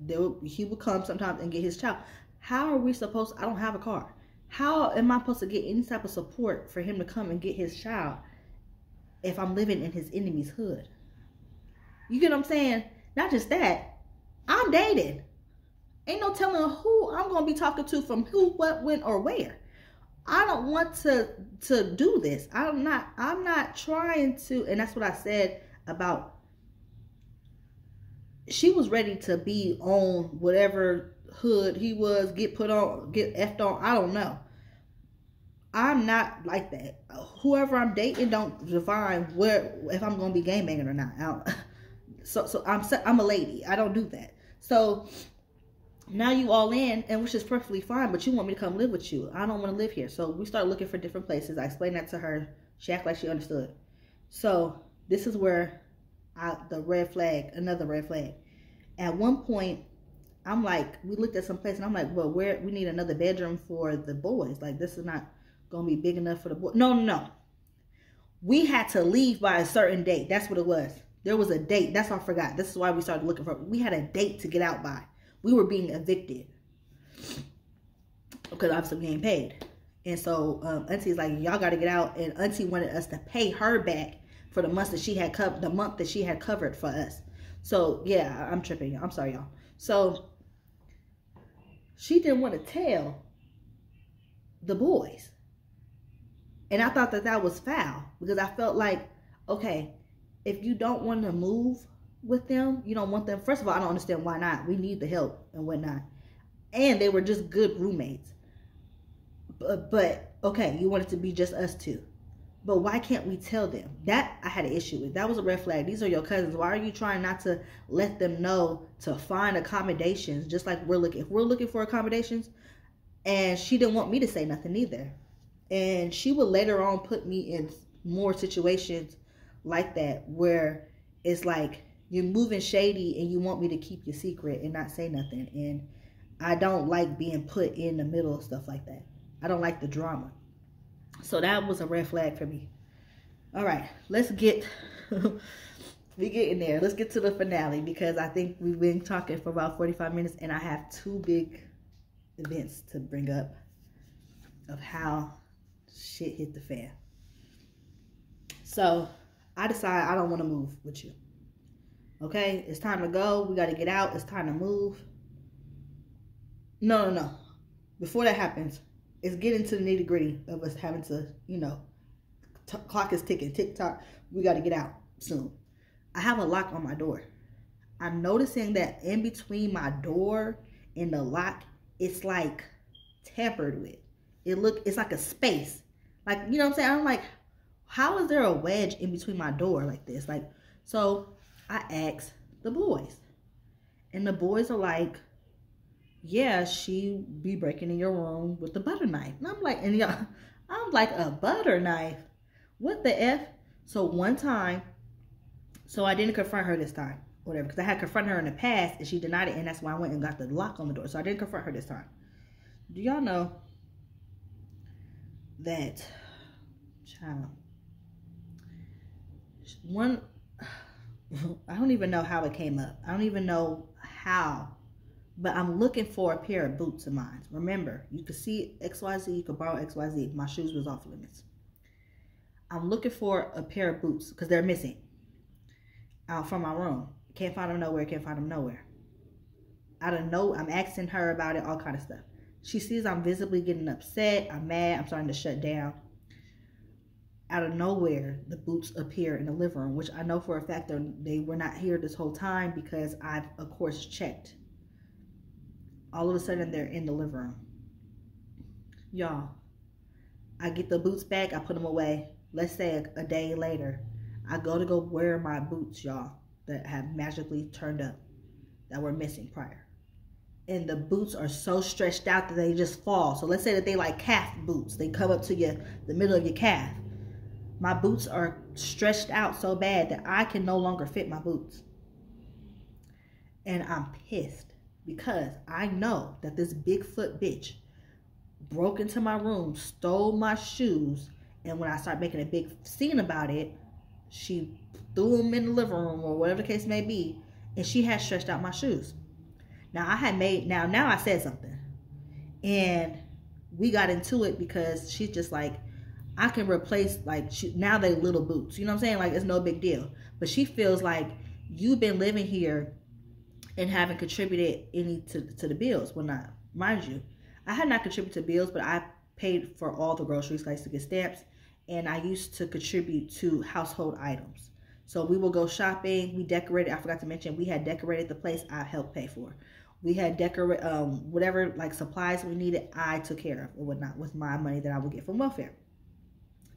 [SPEAKER 1] he would come sometimes and get his child. How are we supposed, I don't have a car. How am I supposed to get any type of support for him to come and get his child if I'm living in his enemy's hood? You get what I'm saying? Not just that, I'm dating. Ain't no telling who I'm going to be talking to from who, what, when, or where. I don't want to do this. I'm not trying to, and that's what I said about, she was ready to be on whatever hood he was, get put on, get effed on, I don't know. I'm not like that. Whoever I'm dating don't define where, if I'm going to be gangbanging or not. So I'm a lady. I don't do that. So now you all in, and which is perfectly fine, but you want me to come live with you. I don't want to live here. So we start looking for different places. I explained that to her. She acted like she understood. So this is where the red flag, another red flag. At one point, I'm like, we looked at some place, and I'm like, well, we need another bedroom for the boys. Like, this is not going to be big enough for the boys. No. We had to leave by a certain date. That's what it was. There was a date. That's what I forgot. This is why we started looking for. We had a date to get out by. We were being evicted because obviously we ain't paid. And so Auntie's like, y'all got to get out. And Auntie wanted us to pay her back for the month that she had covered for us. So yeah, I'm tripping. I'm sorry, y'all. So she didn't want to tell the boys. And I thought that was foul because I felt like, okay, if you don't want to move with them, you don't want them. First of all, I don't understand why not. We need the help and whatnot. And they were just good roommates. But okay, you want it to be just us two. But why can't we tell them? That I had an issue with. That was a red flag. These are your cousins. Why are you trying not to let them know to find accommodations? Just like if we're looking for accommodations. And she didn't want me to say nothing either. And she would later on put me in more situations like that where it's like you're moving shady and you want me to keep your secret and not say nothing. And I don't like being put in the middle of stuff like that. I don't like the drama. So that was a red flag for me. All right, let's get, we getting there. Let's get to the finale, because I think we've been talking for about 45 minutes and I have 2 big events to bring up of how shit hit the fan. So I decide I don't want to move with you. Okay, it's time to go. We got to get out. It's time to move. No. Before that happens, it's getting to the nitty gritty of us having to, you know, clock is ticking, tick tock. We got to get out soon. I have a lock on my door. I'm noticing that in between my door and the lock, it's like tampered with. It's like a space. Like, you know what I'm saying? I'm like, how is there a wedge in between my door like this? Like, so I asked the boys. And the boys are like, yeah, she be breaking in your room with the butter knife. And I'm like, a butter knife? What the F? So one time, so I didn't confront her this time, whatever, because I had confronted her in the past and she denied it, and that's why I went and got the lock on the door. So I didn't confront her this time. Do y'all know that, child, I don't even know how it came up. I don't even know how, but I'm looking for a pair of boots of mine. Remember, you could see XYZ, you could borrow XYZ. My shoes was off limits. I'm looking for a pair of boots because they're missing out from my room. Can't find them nowhere. I'm asking her about it, all kind of stuff. She sees I'm visibly getting upset. I'm mad. I'm starting to shut down. Out of nowhere, the boots appear in the living room, which I know for a fact they were not here this whole time because I've, of course, checked. All of a sudden, they're in the living room. Y'all, I get the boots back. I put them away. Let's say a day later, I go wear my boots, y'all, that have magically turned up, that were missing prior. And the boots are so stretched out that they just fall. So let's say that they like calf boots. They come up to the middle of your calf. My boots are stretched out so bad that I can no longer fit my boots. And I'm pissed because I know that this Bigfoot bitch broke into my room, stole my shoes, and when I start making a big scene about it, she threw them in the living room or whatever the case may be, and she had stretched out my shoes. Now I said something, and we got into it because she's just like, I can replace, like, now they little boots. You know what I'm saying? Like, it's no big deal. But she feels like you've been living here and haven't contributed any to the bills. Well, not, mind you, I had not contributed to bills, but I paid for all the groceries. I used to get stamps, and I used to contribute to household items. So we will go shopping. We decorated. I forgot to mention, we had decorated the place. I helped pay for. We had whatever, like, supplies we needed, I took care of or whatnot with my money that I would get from welfare.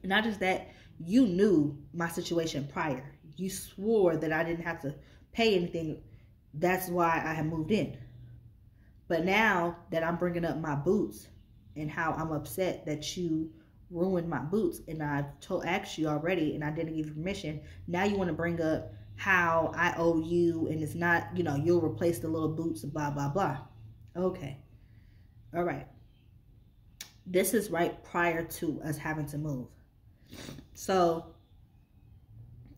[SPEAKER 1] And not just that, you knew my situation prior. You swore that I didn't have to pay anything. That's why I had moved in. But now that I'm bringing up my boots and how I'm upset that you ruined my boots, and I've asked you already and I didn't give you permission, now you want to bring up how I owe you and it's not, you know, you'll replace the little boots and blah, blah, blah. Okay. All right. This is right prior to us having to move. So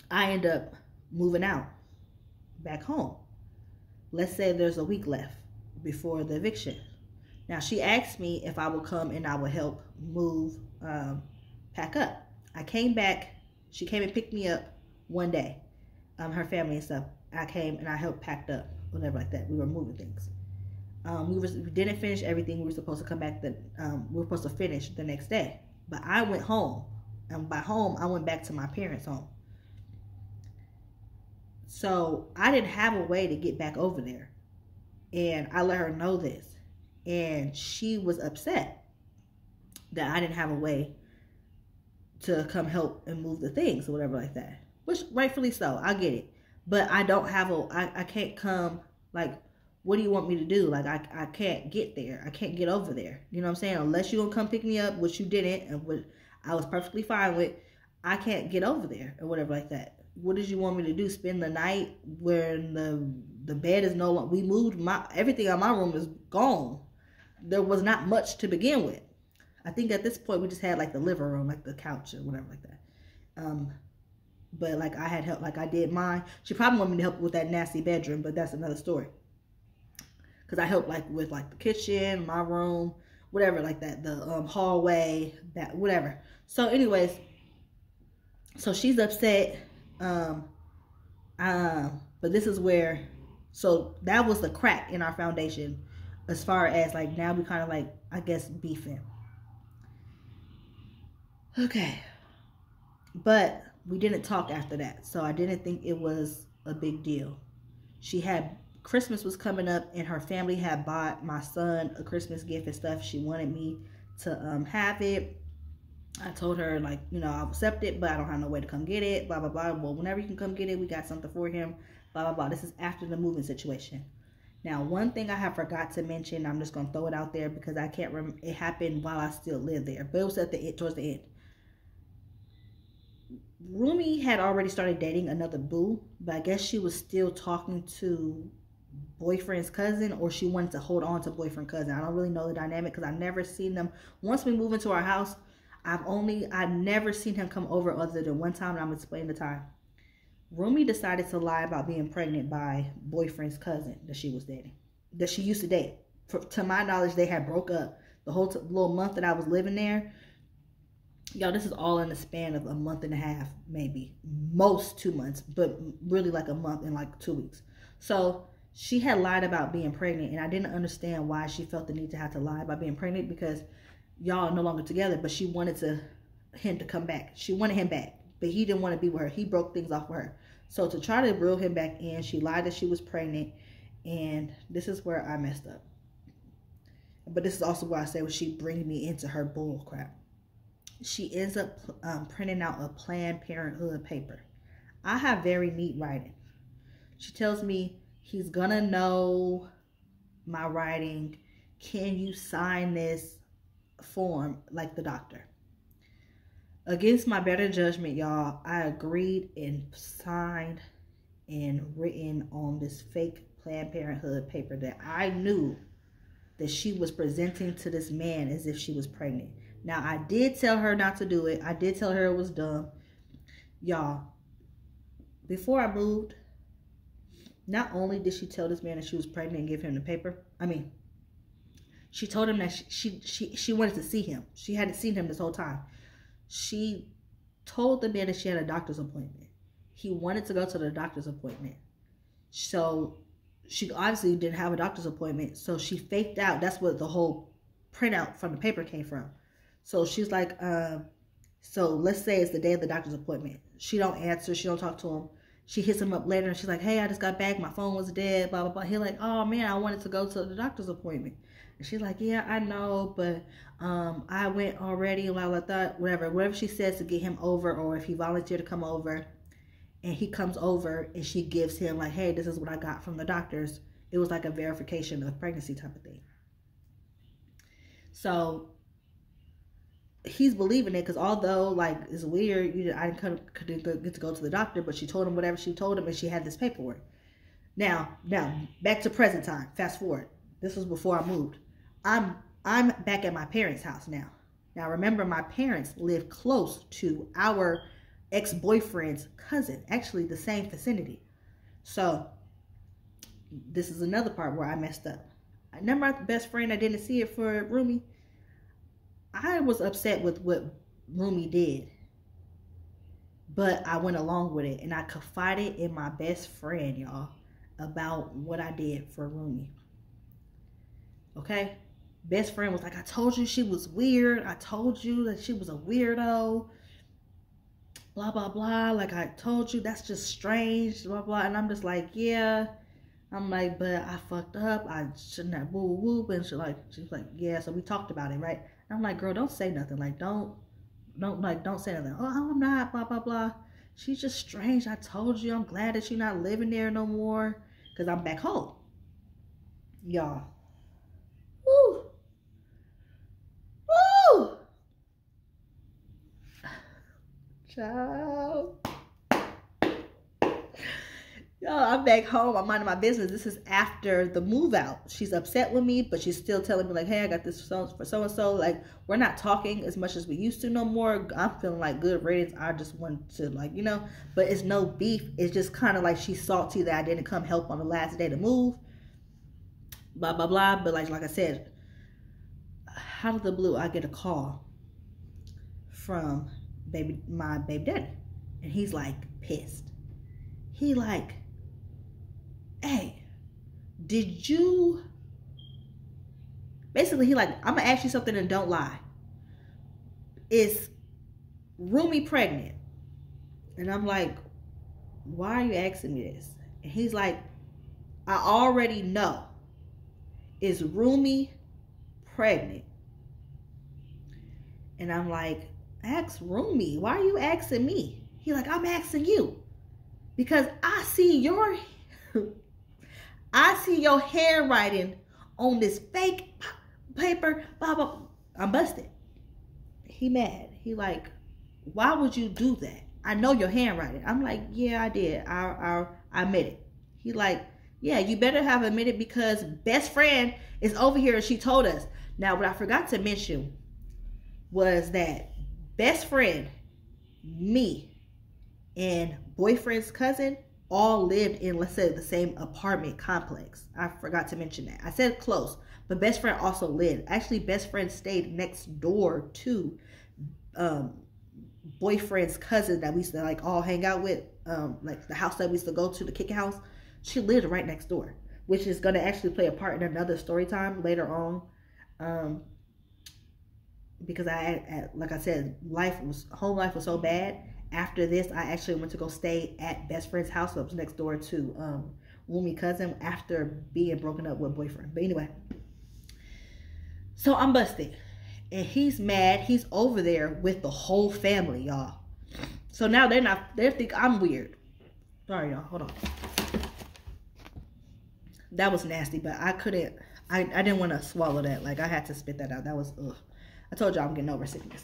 [SPEAKER 1] I end up moving out back home. Let's say there's a week left before the eviction. Now she asked me if I would come and I would help move, pack up. I came back. She came and picked me up one day. Her family and stuff. I came and I helped packed up, whatever like that. We were moving things. We didn't finish everything. We were supposed to come back. We were supposed to finish the next day. But I went home. And by home, I went back to my parents' home. So I didn't have a way to get back over there. And I let her know this. And she was upset that I didn't have a way to come help and move the things or whatever like that. Which, rightfully so, I get it. But I don't have I can't come, like, what do you want me to do? Like, I can't get there. I can't get over there. You know what I'm saying? Unless you're going to come pick me up, which you didn't, and what I was perfectly fine with, I can't get over there or whatever like that. what did you want me to do? Spend the night where the bed is no longer, we moved, everything in my room is gone. There was not much to begin with. I think at this point we just had like the living room, like the couch or whatever like that. But like I had help, like I did mine. She probably wanted me to help with that nasty bedroom, but that's another story. Cause I helped like with like the kitchen, my room, whatever like that, the hallway, that whatever. So anyways, so she's upset. But this is where, so that was the crack in our foundation, as far as like now we kind of like, I guess, beefing. Okay, but we didn't talk after that, so I didn't think it was a big deal. She had, Christmas was coming up and her family had bought my son a Christmas gift and stuff. She wanted me to have it. I told her, like, you know, I'll accept it, but I don't have no way to come get it, blah, blah, blah. Well, whenever you can come get it, we got something for him, blah, blah, blah. This is after the moving situation. Now, one thing I have forgot to mention, I'm just going to throw it out there because I can't remember. It happened while I still lived there, but it was at the end, towards the end. Rumi had already started dating another boo, but I guess she was still talking to boyfriend's cousin, or she wanted to hold on to boyfriend cousin. I don't really know the dynamic because I've never seen them. Once we moved into our house, I've never seen him come over other than one time, and I'm explaining the time. Rumi decided to lie about being pregnant by boyfriend's cousin that she was dating, that she used to date. To my knowledge, they had broke up. The whole little month that I was living there, y'all, this is all in the span of a month and a half, maybe. Most 2 months, but really like a month and like 2 weeks. So she had lied about being pregnant, and I didn't understand why she felt the need to have to lie about being pregnant, because y'all are no longer together, but she wanted him to come back. She wanted him back, but he didn't want to be with her. He broke things off with her. So to try to reel him back in, she lied that she was pregnant, and this is where I messed up. But this is also where I say, when she brings me into her bull crap. She ends up printing out a Planned Parenthood paper. I have very neat writing. She tells me, he's gonna know my writing. Can you sign this form like the doctor? Against my better judgment, y'all, I agreed and signed and written on this fake Planned Parenthood paper that I knew that she was presenting to this man as if she was pregnant. Now, I did tell her not to do it. I did tell her it was dumb. Y'all, before I moved, not only did she tell this man that she was pregnant and give him the paper, she told him that she wanted to see him. She hadn't seen him this whole time. She told the man that she had a doctor's appointment. He wanted to go to the doctor's appointment. So she obviously didn't have a doctor's appointment. So she faked out. That's what the whole printout from the paper came from. So she's like, so let's say it's the day of the doctor's appointment. She don't answer. She don't talk to him. She hits him up later and she's like, hey, I just got back. My phone was dead, blah, blah, blah. He's like, oh, man, I wanted to go to the doctor's appointment. And she's like, yeah, I know, but I went already. Well, I thought, whatever she says to get him over, or if he volunteered to come over, and he comes over and she gives him like, hey, this is what I got from the doctors. It was like a verification of pregnancy type of thing. So he's believing it, because although like it's weird, I couldn't get to go to the doctor, but she told him whatever she told him, and she had this paperwork. Now back to present time. Fast forward. This was before I moved. I'm back at my parents' house now. Now remember, my parents live close to our ex-boyfriend's cousin, actually the same vicinity. So this is another part where I messed up. I remember my best friend, I didn't see it for Rumi. I was upset with what Rumi did, but I went along with it, and I confided in my best friend, y'all, about what I did for Rumi. Okay? Best friend was like, I told you she was weird. I told you that she was a weirdo. Blah, blah, blah. Like, I told you, that's just strange. Blah, blah. And I'm just like, yeah. I'm like, but I fucked up. I shouldn't have woo woo. And she's like, yeah. So we talked about it, right? And I'm like, girl, don't say nothing. Like, don't say nothing. Oh, I'm not, blah, blah, blah. She's just strange. I told you. I'm glad that she's not living there no more, because I'm back home. Y'all. Woo. Woo. Ciao. I'm back home. I'm minding my business. This is after the move out. She's upset with me, but she's still telling me like, hey, I got this for so-and-so. Like, we're not talking as much as we used to no more. I'm feeling like good riddance. I just want to like, you know, but it's no beef. It's just kind of like she's salty that I didn't come help on the last day to move. Blah, blah, blah. But like I said, out of the blue, I get a call from my baby daddy. And he's like pissed. He like, hey, did you, basically he like, I'm gonna ask you something and don't lie. Is Rumi pregnant? And I'm like, why are you asking me this? And he's like, I already know. Is Rumi pregnant? And I'm like, ask Rumi. Why are you asking me? He like, I'm asking you. Because I see your handwriting on this fake paper, blah, blah. I'm busted. He mad. He like, why would you do that? I know your handwriting. I'm like, yeah, I did. I admit it. He like, yeah, you better have admitted because best friend is over here and she told us. Now, what I forgot to mention was that best friend, me, and boyfriend's cousin all lived in, let's say, the same apartment complex. I forgot to mention that. I said close, but best friend also lived. Actually, best friend stayed next door to boyfriend's cousin that we used to like all hang out with, like the house that we used to go to, the kick house. She lived right next door, which is going to actually play a part in another story time later on. Because like I said, home life was so bad. After this, I actually went to go stay at best friend's house that was next door to Wumi cousin after being broken up with boyfriend. But anyway, so I'm busted. And he's mad. He's over there with the whole family, y'all. So now they think I'm weird. Sorry, y'all. Hold on. That was nasty, but I couldn't, I didn't want to swallow that. Like, I had to spit that out. That was, ugh. I told y'all I'm getting over sickness.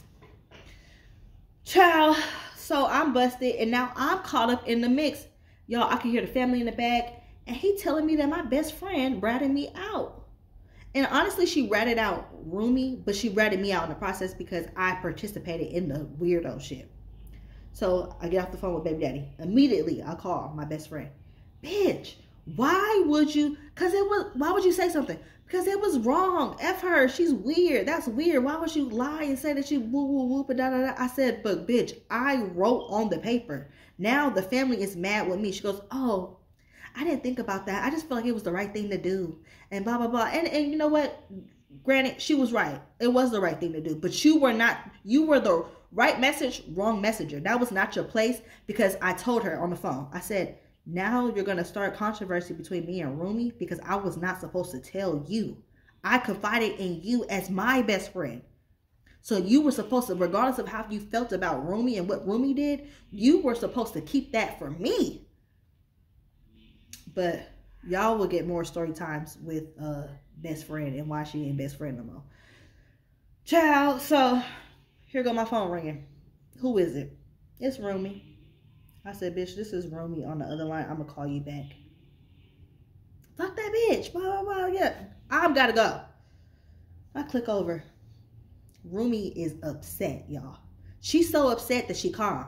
[SPEAKER 1] Child. So I'm busted, and now I'm caught up in the mix. Y'all, I can hear the family in the back, and he telling me that my best friend ratted me out. And honestly, she ratted out Rumi, but she ratted me out in the process because I participated in the weirdo shit. So I get off the phone with baby daddy. Immediately, I call my best friend. Bitch, why would you say something? Because it was wrong. F her. She's weird. That's weird. Why would you lie and say that you woo woo whoop and da da da? I said, but bitch, I wrote on the paper. Now the family is mad with me. She goes, oh, I didn't think about that. I just felt like it was the right thing to do. And blah, blah, blah. And you know what? Granted, she was right. It was the right thing to do. But you were the right message, wrong messenger. That was not your place because I told her on the phone. I said, now you're going to start controversy between me and Rumi because I was not supposed to tell you. I confided in you as my best friend. So you were supposed to, regardless of how you felt about Rumi and what Rumi did, you were supposed to keep that for me. But y'all will get more story times with best friend and why she ain't best friend no more. Child, so here go my phone ringing. Who is it? It's Rumi. I said, bitch, this is Rumi on the other line. I'm going to call you back. Fuck that bitch. Blah, blah, blah. Yeah, I've got to go. I click over. Rumi is upset, y'all. She's so upset that she calm.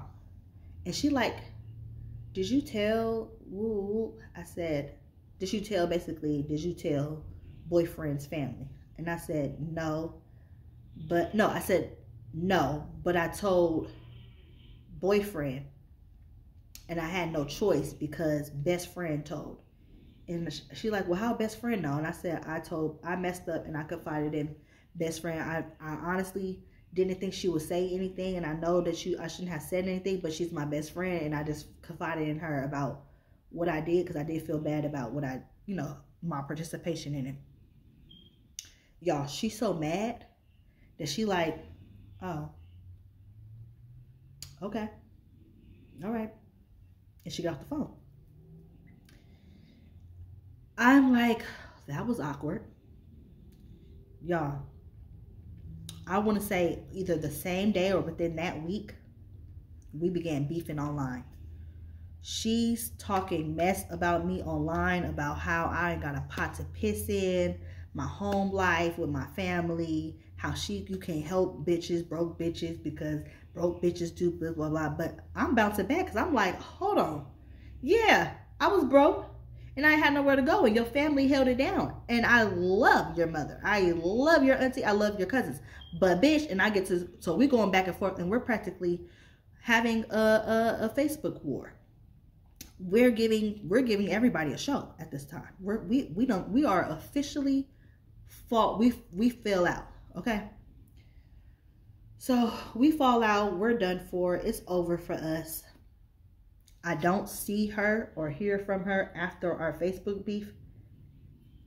[SPEAKER 1] And she like, did you tell? Woo? I said, did you tell boyfriend's family? And I said, no. I said, no. But I told boyfriend. And I had no choice because best friend told. And she like, well, how best friend know? And I said, I messed up and I confided in best friend. I honestly didn't think she would say anything. And I know that I shouldn't have said anything, but she's my best friend. And I just confided in her about what I did because I did feel bad about what my participation in it. Y'all, she's so mad that she like, oh, okay. All right. And she got off the phone. I'm like, that was awkward. Y'all, I want to say either the same day or within that week, we began beefing online. She's talking mess about me online, about how I ain't got a pot to piss in, my home life with my family, how you can't help bitches, broke bitches, because broke bitches do blah, blah, blah. But I'm bouncing back because I'm like, hold on. Yeah, I was broke and I had nowhere to go, and your family held it down. And I love your mother. I love your auntie. I love your cousins. But bitch, and I get to, so we're going back and forth, and we're practically having a Facebook war. We're giving everybody a show at this time. We are officially we fell out. Okay. So we fall out. We're done for. It's over for us. I don't see her or hear from her after our Facebook beef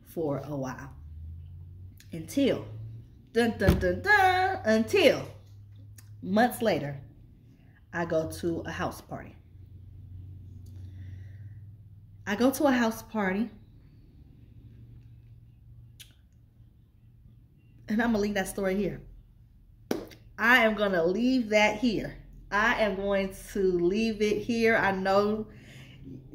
[SPEAKER 1] for a while. Until, dun, dun, dun, dun, until months later, I go to a house party. I go to a house party, and I'm going to leave that story here. I am going to leave that here. I am going to leave it here. I know,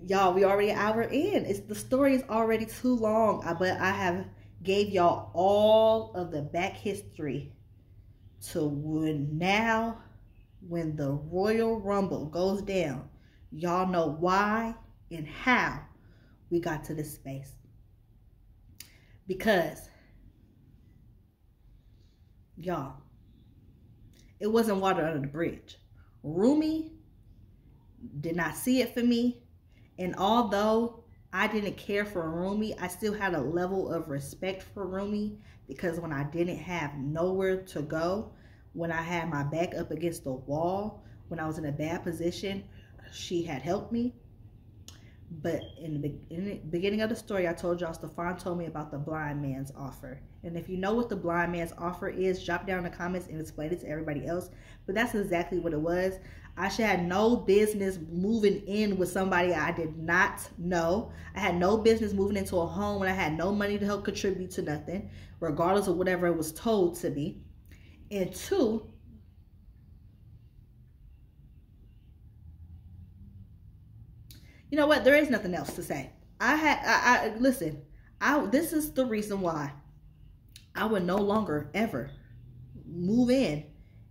[SPEAKER 1] y'all, we already an hour in. The story is already too long, but I have gave y'all all of the back history to when the Royal Rumble goes down, y'all know why and how we got to this space. Because, y'all, it wasn't water under the bridge. Rumi did not see it for me. And although I didn't care for Rumi, I still had a level of respect for Rumi, because when I didn't have nowhere to go, when I had my back up against the wall, when I was in a bad position, she had helped me. But in the beginning of the story, I told y'all Stefan told me about the blind man's offer. And if you know what the blind man's offer is, drop down in the comments and explain it to everybody else. But that's exactly what it was. I should have no business moving in with somebody I did not know. I had no business moving into a home when I had no money to help contribute to nothing, regardless of whatever it was told to me. And two, you know what? There is nothing else to say. Listen, this is the reason why I would no longer ever move in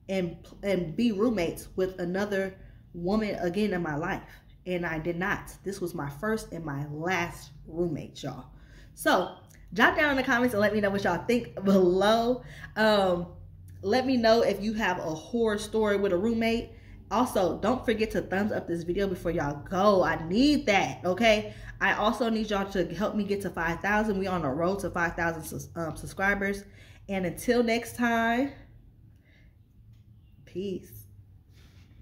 [SPEAKER 1] and be roommates with another woman again in my life. And I did not. This was my first and my last roommate, y'all. So drop down in the comments and let me know what y'all think below. Let me know if you have a horror story with a roommate. Also, don't forget to thumbs up this video before y'all go. I need that, okay? I also need y'all to help me get to 5,000. We're on the road to 5,000 subscribers. And until next time, peace.